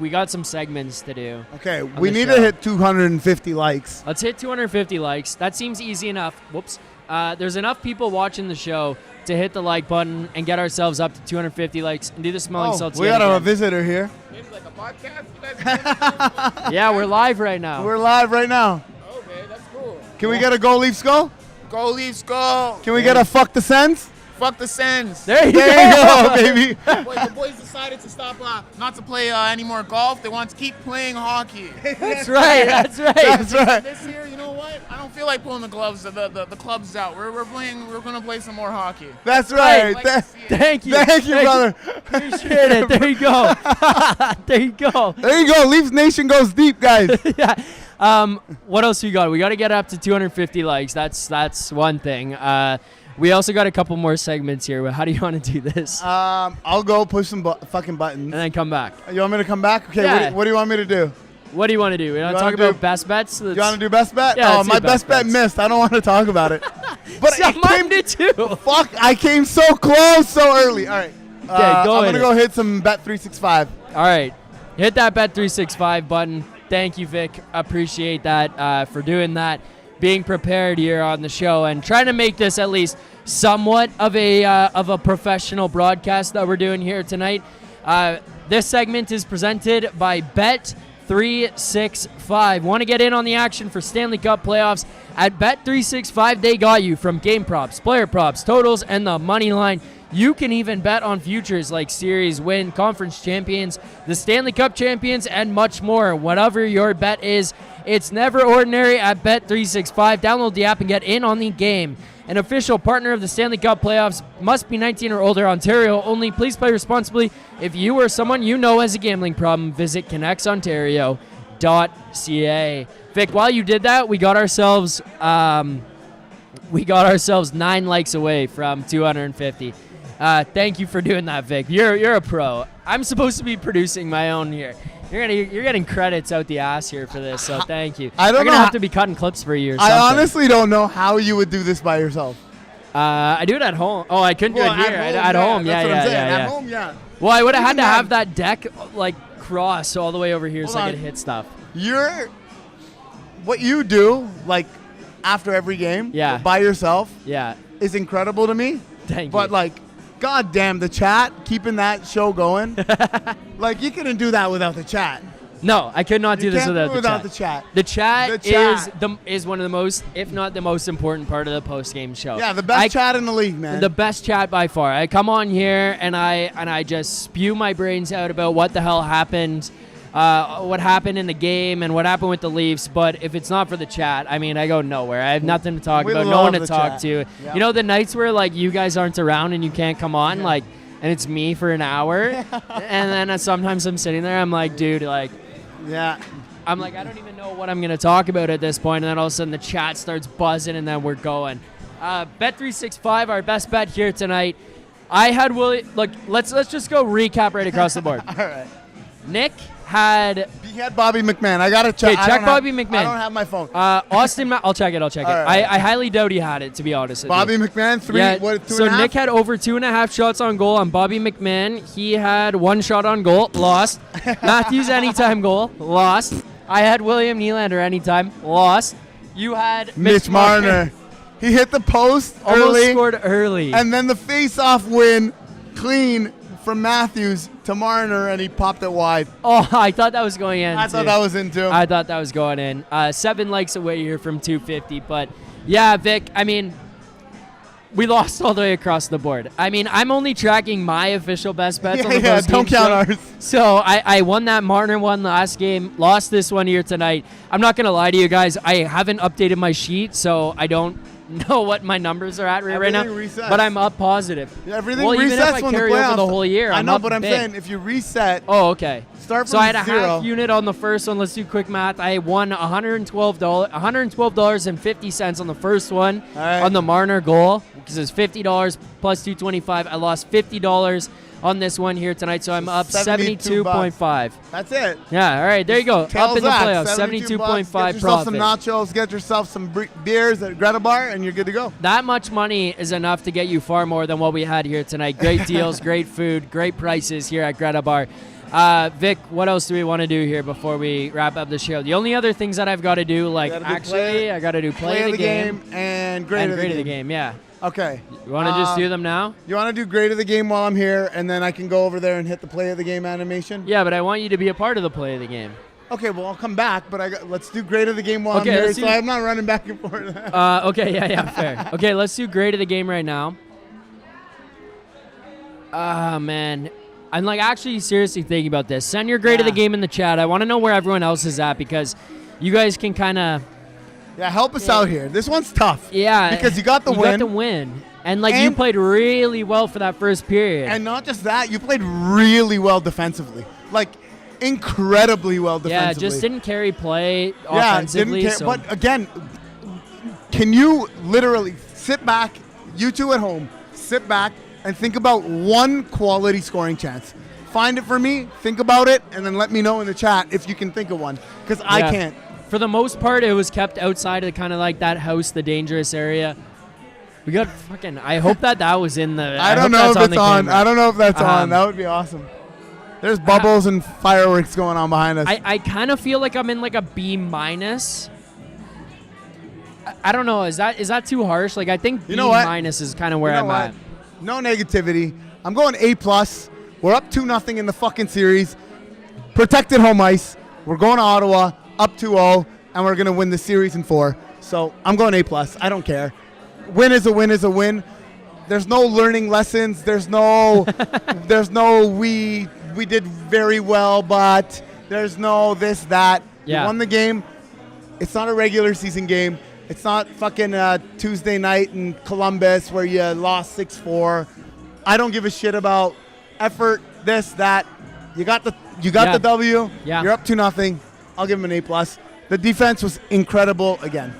S1: We got some segments to do.
S3: Okay, we need to hit 250 likes.
S1: Let's hit 250 likes. That seems easy enough. Whoops. There's enough people watching the show to hit the like button and get ourselves up to 250 likes and do the smelling salts.
S3: We got a visitor here.
S6: It's like a podcast. You guys
S1: Yeah, we're live right now.
S3: We're live right now.
S6: Okay, that's cool.
S3: Can we get a Go Leafs go?
S6: Go Leafs, go.
S3: Can we get a fuck the Sens?
S6: Fuck the Sens.
S1: There you
S3: There you
S1: go.
S3: go, baby.
S6: The boys decided to stop, not to play any more golf. They want to keep playing hockey.
S1: That's right. That's right.
S3: That's right.
S6: This year, you know what? I don't feel like pulling the gloves, the clubs out. We're gonna play some more hockey.
S3: That's right.
S6: Like to see it.
S1: Thank you.
S3: Thank you, brother.
S1: Appreciate it. There you go. There you go.
S3: There you go. Leafs Nation goes deep, guys.
S1: Yeah. What else we got? We got to get up to 250 likes. That's one thing. We also got a couple more segments here. How do you want to do this?
S3: I'll go push some fucking buttons.
S1: And then come back.
S3: You want me to come back? Okay.
S1: Yeah.
S3: What do you want me to do?
S1: What do you want to do? We want to
S3: wanna
S1: talk about
S3: do-
S1: best bets?
S3: You want to do best bet?
S1: Yeah,
S3: Oh,
S1: let's do
S3: my best bet
S1: bets.
S3: missed. I don't want to talk about it. But
S1: Yeah,
S3: it
S1: mine
S3: came,
S1: did too.
S3: fuck, I came so close so early. All right.
S1: Okay,
S3: I'm
S1: go
S3: going to
S1: ahead.
S3: go hit some Bet365.
S1: All right. Hit that Bet365 button. Thank you, Vic. Appreciate that for doing that. Being prepared here on the show and trying to make this at least somewhat of a professional broadcast that we're doing here tonight. This segment is presented by Bet365. Want to get in on the action for Stanley Cup playoffs? At Bet365, they got you from game props, player props, totals, and the money line. You can even bet on futures like series win, conference champions, the Stanley Cup champions, and much more. Whatever your bet is, it's never ordinary at Bet365. Download the app and get in on the game. An official partner of the Stanley Cup playoffs, must be 19 or older, Ontario only. Please play responsibly. If you or someone you know has a gambling problem, visit connectsontario.ca. Vic, while you did that, we got ourselves 9 likes away from 250. Thank you for doing that, Vic. You're a pro. I'm supposed to be producing my own here. You're getting credits out the ass here for this, so thank you.
S3: I don't
S1: I'm
S3: know
S1: gonna
S3: how-
S1: have to be cutting clips for you or something.
S3: I honestly don't know how you would do this by yourself.
S1: I do it at home. Oh, I couldn't do it here. At home,
S3: That's what I'm saying.
S1: yeah.
S3: At home, yeah.
S1: Well, I would have had
S3: Even
S1: to
S3: then-
S1: have that deck like cross all the way over here so
S3: Hold
S1: I
S3: on.
S1: could hit stuff.
S3: What you do, like, after every game,
S1: Yeah.
S3: by yourself,
S1: Yeah,
S3: is incredible to me.
S1: thank
S3: But
S1: you.
S3: like, goddamn, the chat, keeping that show going. Like, you couldn't do that without the chat.
S1: No, I could not do
S3: You
S1: this
S3: can't
S1: without,
S3: do it without the chat.
S1: The chat,
S3: The chat.
S1: is one of the most, if not the most important part of the post-game show.
S3: Yeah, the best chat in the league, man.
S1: The best chat by far. I come on here and I just spew my brains out about what the hell happened, what happened in the game and what happened with the Leafs. But if it's not for the chat, I mean, I go nowhere. I have nothing to talk
S3: We
S1: about, no
S3: love
S1: one to
S3: the
S1: talk
S3: chat.
S1: to.
S3: Yeah.
S1: You know, the nights where like you guys aren't around and you can't come on, like, and it's me for an hour, and then sometimes I'm sitting there, I'm like, dude, like.
S3: Yeah.
S1: I'm like, I don't even know what I'm going to talk about at this point, and then all of a sudden the chat starts buzzing, and then we're going. Bet365, our best bet here tonight. I had Willie. Look, let's just go recap right across the board.
S3: All right.
S1: Nick had
S3: He had Bobby McMahon. I got to check.
S1: Okay, check Bobby McMahon.
S3: I don't have my phone.
S1: Austin. I'll check it.
S3: All
S1: I
S3: right.
S1: highly doubt he had it, to be honest with
S3: Bobby
S1: you.
S3: McMahon, two
S1: So
S3: and a half?
S1: Nick had over 2.5 shots on goal on Bobby McMahon. He had 1 shot on goal, lost. Matthews anytime goal, lost. I had William Nylander anytime, lost. You had
S3: Mitch Marner. He hit the post
S1: almost
S3: early,
S1: scored early.
S3: and then the face-off win, clean from Matthews to Marner, and he popped it wide.
S1: Oh, I thought that was going in.
S3: I thought that was in too.
S1: I thought that was going in. 7 likes away here from 250. But yeah, Vic, I mean, we lost all the way across the board. I mean, I'm only tracking my official best bets on the
S3: Yeah,
S1: Postgame
S3: don't count
S1: show.
S3: ours.
S1: So I won that Marner one last game, lost this one here tonight. I'm not going to lie to you guys. I haven't updated my sheet, so I don't know what my numbers are at right now.
S3: Everything resets.
S1: But I'm up positive.
S3: Everything
S1: well,
S3: resets
S1: even if I
S3: when the
S1: carry over
S3: playoffs.
S1: the whole year,
S3: I
S1: I'm
S3: know,
S1: up
S3: but I'm
S1: big.
S3: saying if you reset,
S1: Oh, okay.
S3: start from
S1: So I had a
S3: zero.
S1: half unit on the first one. Let's do quick math. I won $112.50 on the first one
S3: All right.
S1: on the Marner goal because it's $50 plus $225. I lost $50 on this one here tonight, so I'm up 72.5.
S3: That's it.
S1: Yeah, all right, there you go.
S3: Tell
S1: Up in the
S3: Zack,
S1: playoffs,
S3: 72.5
S1: 72.5
S3: Get yourself some
S1: profit.
S3: nachos, get yourself some beers at Greta Bar, and you're good to go.
S1: That much money is enough to get you far more than what we had here tonight. Great deals, great food, great prices here at Greta Bar. Vic, what else do we want to do here before we wrap up the show? The only other things that I've got to do, like
S3: Gotta do
S1: actually, I got to do play of the game
S3: and grade of the game.
S1: Yeah.
S3: Okay.
S1: You want to just do them now?
S3: You want to do grade of the game while I'm here, and then I can go over there and hit the play of the game animation?
S1: Yeah, but I want you to be a part of the play of the game.
S3: Okay, well, I'll come back, but let's do grade of the game while
S1: Okay,
S3: I'm here,
S1: let's
S3: so
S1: do-
S3: I'm not running back and forth.
S1: Okay, yeah, fair. Okay, let's do grade of the game right now. Man. I'm like actually seriously thinking about this. Send your grade of the game in the chat. I want to know where everyone else is at because you guys can kind of
S3: Yeah, help us out here. This one's tough.
S1: Yeah,
S3: Because you got the
S1: you
S3: win.
S1: got the win, and like you
S3: And-
S1: played really well for that first period.
S3: And not just that, you played really well defensively. Like, incredibly well
S1: yeah,
S3: defensively.
S1: just didn't carry play
S3: Yeah,
S1: offensively.
S3: didn't care.
S1: So
S3: But again, can you literally sit back, you two at home, sit back and think about one quality scoring chance? Find it for me, think about it, and then let me know in the chat if you can think of one. Because I
S1: Yeah.
S3: can't.
S1: for the most part, it was kept outside of kind of like that house, the dangerous area. We got fucking. I hope that was in the.
S3: I don't
S1: hope
S3: know if
S1: that's
S3: it's
S1: the
S3: on.
S1: camera.
S3: I don't know if that's on.
S1: Um,
S3: That would be awesome. There's bubbles and fireworks going on behind us.
S1: I kind of feel like I'm in like a B minus. I don't know. Is that too harsh? Like I think
S3: You
S1: B
S3: know what?
S1: minus is kind of where
S3: You know
S1: I'm
S3: what?
S1: at.
S3: No negativity. I'm going A+. We're up 2-0 in the fucking series. Protected home ice. We're going to Ottawa, up 2-0, and we're going to win the series in 4. So I'm going A+. I don't care. Win is a win is a win. There's no learning lessons. There's no we did very well, but there's no this, that.
S1: Yeah.
S3: You won the game. It's not a regular season game. It's not fucking Tuesday night in Columbus where you lost 6-4. I don't give a shit about effort, this, that. You got the W.
S1: Yeah.
S3: You're up 2-0. I'll give him an A+. The defense was incredible again.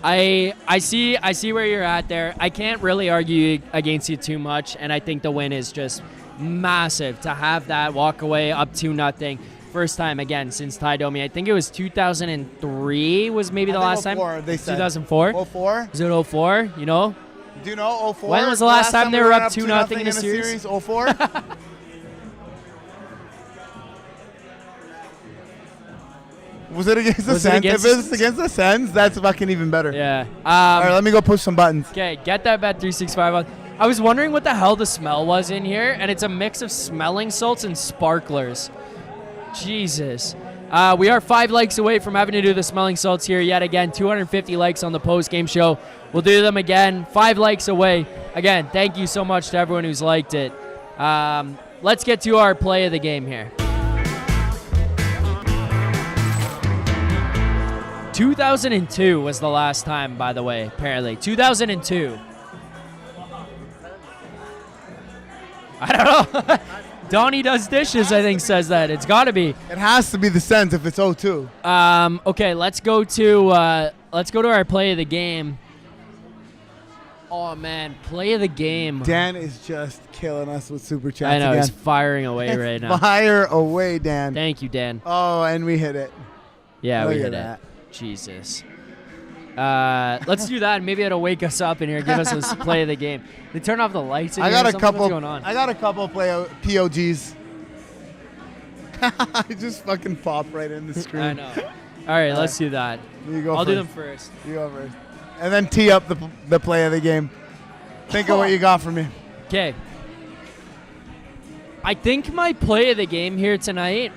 S1: I see where you're at there. I can't really argue against you too much, and I think the win is just massive to have that walk away up 2-0. First time again since Ty Domi. I think it was 2003 was maybe the last time.
S3: 04, they said.
S1: 2004.
S3: 04?
S1: Is it 04? You know?
S3: Do you know 04?
S1: When was the last time they were
S3: went
S1: up 2-0 in a series?
S3: 04? Was it against the
S1: Was it
S3: Sens?
S1: against-
S3: If it's against the Sens, that's fucking even better.
S1: Yeah.
S3: All right, let me go push some buttons.
S1: Okay, get that bet 365 on. I was wondering what the hell the smell was in here, and it's a mix of smelling salts and sparklers. Jesus. We are 5 likes away from having to do the smelling salts here yet again. 250 likes on the post-game show. We'll do them again. 5 likes away. Again, thank you so much to everyone who's liked it. Let's get to our play of the game here. 2002 was the last time, by the way, apparently. 2002. I don't know. Donnie Does Dishes, I think, says that. It's got to be.
S3: It has to be the Sens if it's 02.
S1: Okay, let's go to our play of the game. Oh man, play of the game.
S3: Dan is just killing us with super chats
S1: I know
S3: again.
S1: he's firing away right now.
S3: Fire away, Dan.
S1: Thank you, Dan.
S3: Oh, and we hit it.
S1: Yeah,
S3: Look
S1: we
S3: at
S1: hit
S3: that.
S1: it. Jesus. Let's do that. Maybe it'll wake us up in here, give us a play of the game. They turn off the lights. In
S3: I
S1: here
S3: got
S1: or
S3: a
S1: something?
S3: couple.
S1: What's going on?
S3: I got a couple POGs. I just fucking pop right in the screen.
S1: I know. All right, let's do that.
S3: You go
S1: I'll
S3: first.
S1: do them first.
S3: You go first. And then tee up the play of the game. Think of what you got for me.
S1: Okay. I think my play of the game here tonight.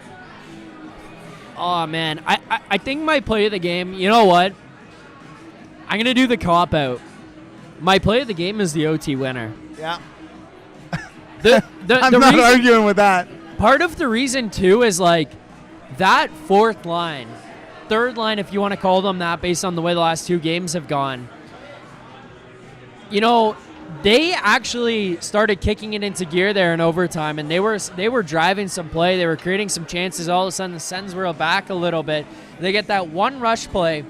S1: Oh man, I think my play of the game. You know what? I'm gonna do the cop out. My play of the game is the OT winner.
S3: Yeah.
S1: I'm
S3: not arguing with that.
S1: Part of the reason, too, is like that fourth line, third line, if you want to call them that, based on the way the last two games have gone. You know, they actually started kicking it into gear there in overtime, and they were driving some play. They were creating some chances. All of a sudden, the Sens were back a little bit. They get that one rush play.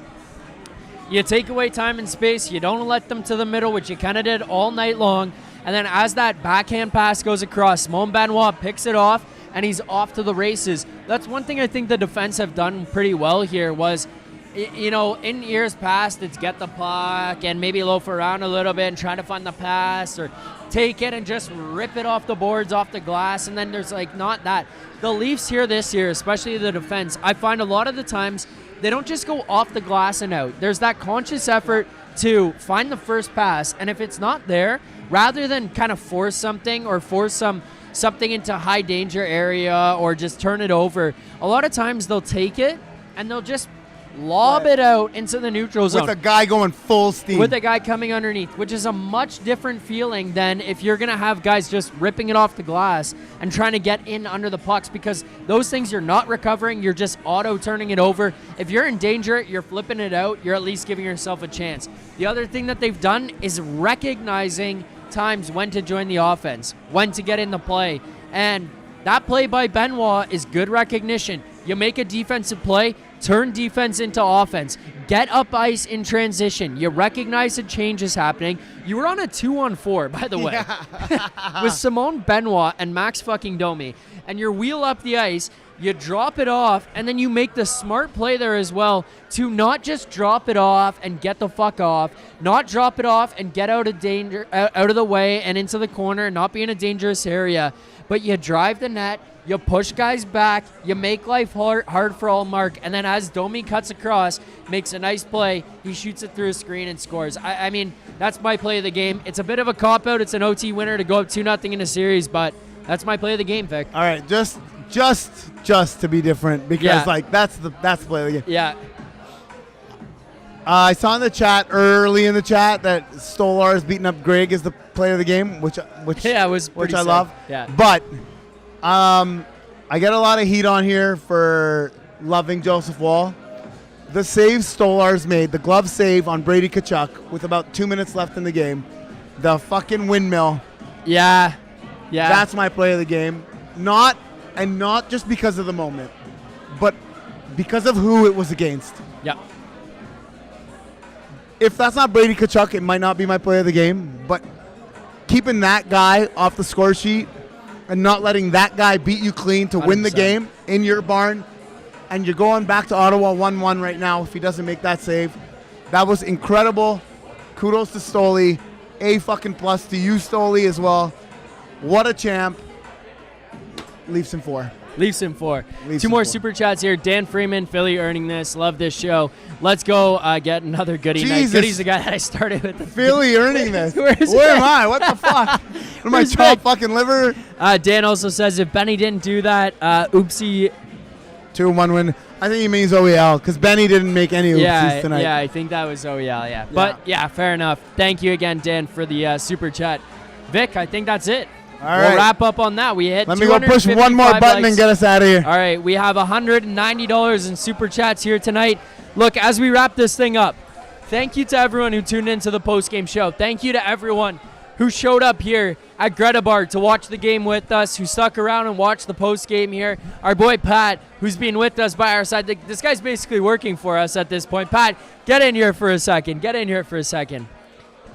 S1: You take away time and space. You don't let them to the middle, which you kind of did all night long. And then as that backhand pass goes across, Simon Benoit picks it off, and he's off to the races. That's one thing I think the defense have done pretty well here was, you know, in years past, it's get the puck and maybe loaf around a little bit and try to find the pass or take it and just rip it off the boards, off the glass, and then there's like not that. The Leafs here this year, especially the defense, I find a lot of the times they don't just go off the glass and out. There's that conscious effort to find the first pass, and if it's not there, rather than kind of force something or force something into high danger area or just turn it over, a lot of times they'll take it and they'll just lob it out into the neutral zone.
S3: With a guy going full steam.
S1: With a guy coming underneath, which is a much different feeling than if you're going to have guys just ripping it off the glass and trying to get in under the pucks, because those things you're not recovering, you're just auto-turning it over. If you're in danger, you're flipping it out, you're at least giving yourself a chance. The other thing that they've done is recognizing times when to join the offense, when to get in the play, and that play by Benoit is good recognition. You make a defensive play, turn defense into offense. Get up ice in transition. You recognize a change is happening. You were on a 2-on-4, by the way, with Simon Benoit and Max fucking Domi. And you wheel up the ice, you drop it off, and then you make the smart play there as well to not just drop it off and get the fuck off, not drop it off and get out of danger, out of the way and into the corner, not be in a dangerous area, but you drive the net, you push guys back, you make life hard for all Mark, and then as Domi cuts across, makes a nice play, he shoots it through a screen and scores. I mean, that's my play of the game. It's a bit of a cop-out. It's an OT winner to go up 2-0 in a series, but that's my play of the game, Vic.
S3: All right, just to be different, because like that's the play of the game.
S1: Yeah.
S3: I saw in the chat early in the chat that Stolar's beating up Greg as the player of the game, which
S1: yeah, it was
S3: which I
S1: sick.
S3: love.
S1: Yeah.
S3: But I get a lot of heat on here for loving Joseph Wall. The save Stolar's made, the glove save on Brady Tkachuk with about 2 minutes left in the game, the fucking windmill.
S1: Yeah.
S3: That's my play of the game. Not just because of the moment, but because of who it was against.
S1: Yeah.
S3: If that's not Brady Tkachuk, it might not be my play of the game, but keeping that guy off the score sheet and not letting that guy beat you clean to 100%. Win the game in your barn, and you're going back to Ottawa 1-1 right now if he doesn't make that save. That was incredible. Kudos to Stoli. A fucking plus to you, Stoli, as well. What a champ. Leafs in 4.
S1: Leafs in 4.
S3: Leafs
S1: Two
S3: in
S1: more
S3: 4.
S1: super chats here. Dan Freeman, Philly earning this. Love this show. Let's go get another goodie night.
S3: Jesus.
S1: Goodie's the guy that I started with.
S3: Philly earning this.
S1: Where
S3: am I? What the fuck? What am I, chopped fucking liver?
S1: Dan also says if Benny didn't do that, oopsie.
S3: 2-1 win. I think he means OEL because Benny didn't make any oopsies tonight.
S1: Yeah, I think that was OEL, yeah. But, yeah, fair enough. Thank you again, Dan, for the super chat. Vic, I think that's it.
S3: All right.
S1: We'll wrap up on that. We hit
S3: Let me go push one more button and get us out of here.
S1: All right, we have $190 in super chats here tonight. Look, as we wrap this thing up, thank you to everyone who tuned into the postgame show. Thank you to everyone who showed up here at Greta Bar to watch the game with us, who stuck around and watched the postgame here. Our boy Pat, who's been with us by our side. This guy's basically working for us at this point. Pat, get in here for a second.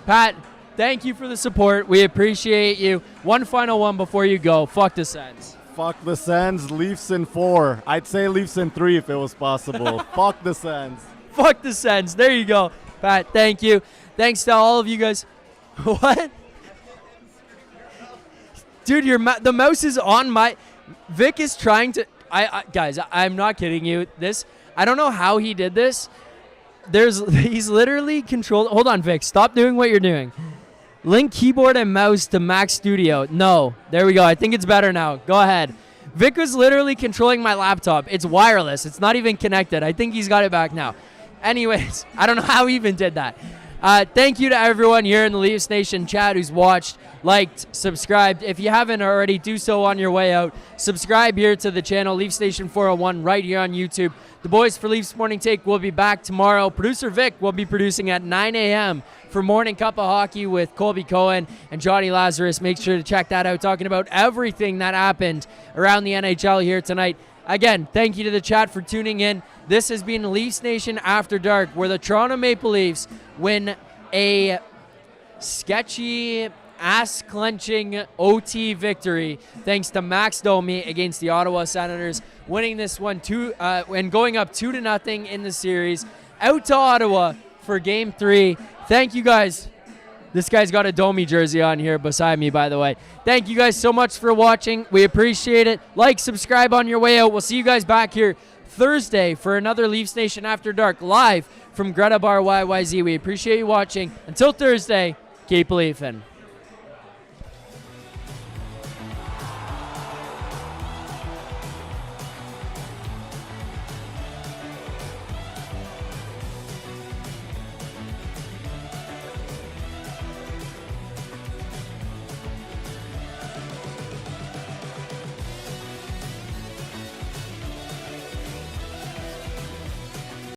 S1: Pat, thank you for the support. We appreciate you. One final one before you go. Fuck the Sens.
S5: Fuck the Sens. Leafs in 4. I'd say Leafs in 3 if it was possible. Fuck the Sens.
S1: Fuck the Sens. There you go. Pat, thank you. Thanks to all of you guys. What? Dude, the mouse is on my... Vic is trying to... Guys, I'm not kidding you. I don't know how he did this. He's literally controlled... Hold on, Vic. Stop doing what you're doing. Link keyboard and mouse to Mac Studio. No. There we go. I think it's better now. Go ahead. Vic was literally controlling my laptop. It's wireless. It's not even connected. I think he's got it back now. Anyways, I don't know how he even did that. Thank you to everyone here in the Leafs Nation chat who's watched, liked, subscribed. If you haven't already, do so on your way out. Subscribe here to the channel, Leafs Nation 401, right here on YouTube. The boys for Leafs Morning Take will be back tomorrow. Producer Vick will be producing at 9 a.m. for Morning Cup of Hockey with Colby Cohen and Johnny Lazarus. Make sure to check that out, talking about everything that happened around the NHL here tonight. Again, thank you to the chat for tuning in. This has been Leafs Nation After Dark, where the Toronto Maple Leafs win a sketchy, ass-clenching OT victory thanks to Max Domi against the Ottawa Senators, winning this one and going up 2-0 in the series. Out to Ottawa for Game 3. Thank you guys. This guy's got a Domi jersey on here beside me, by the way. Thank you guys so much for watching. We appreciate it. Like, subscribe on your way out. We'll see you guys back here Thursday for another Leafs Nation After Dark live from Greta Bar YYZ. We appreciate you watching. Until Thursday, keep leafing.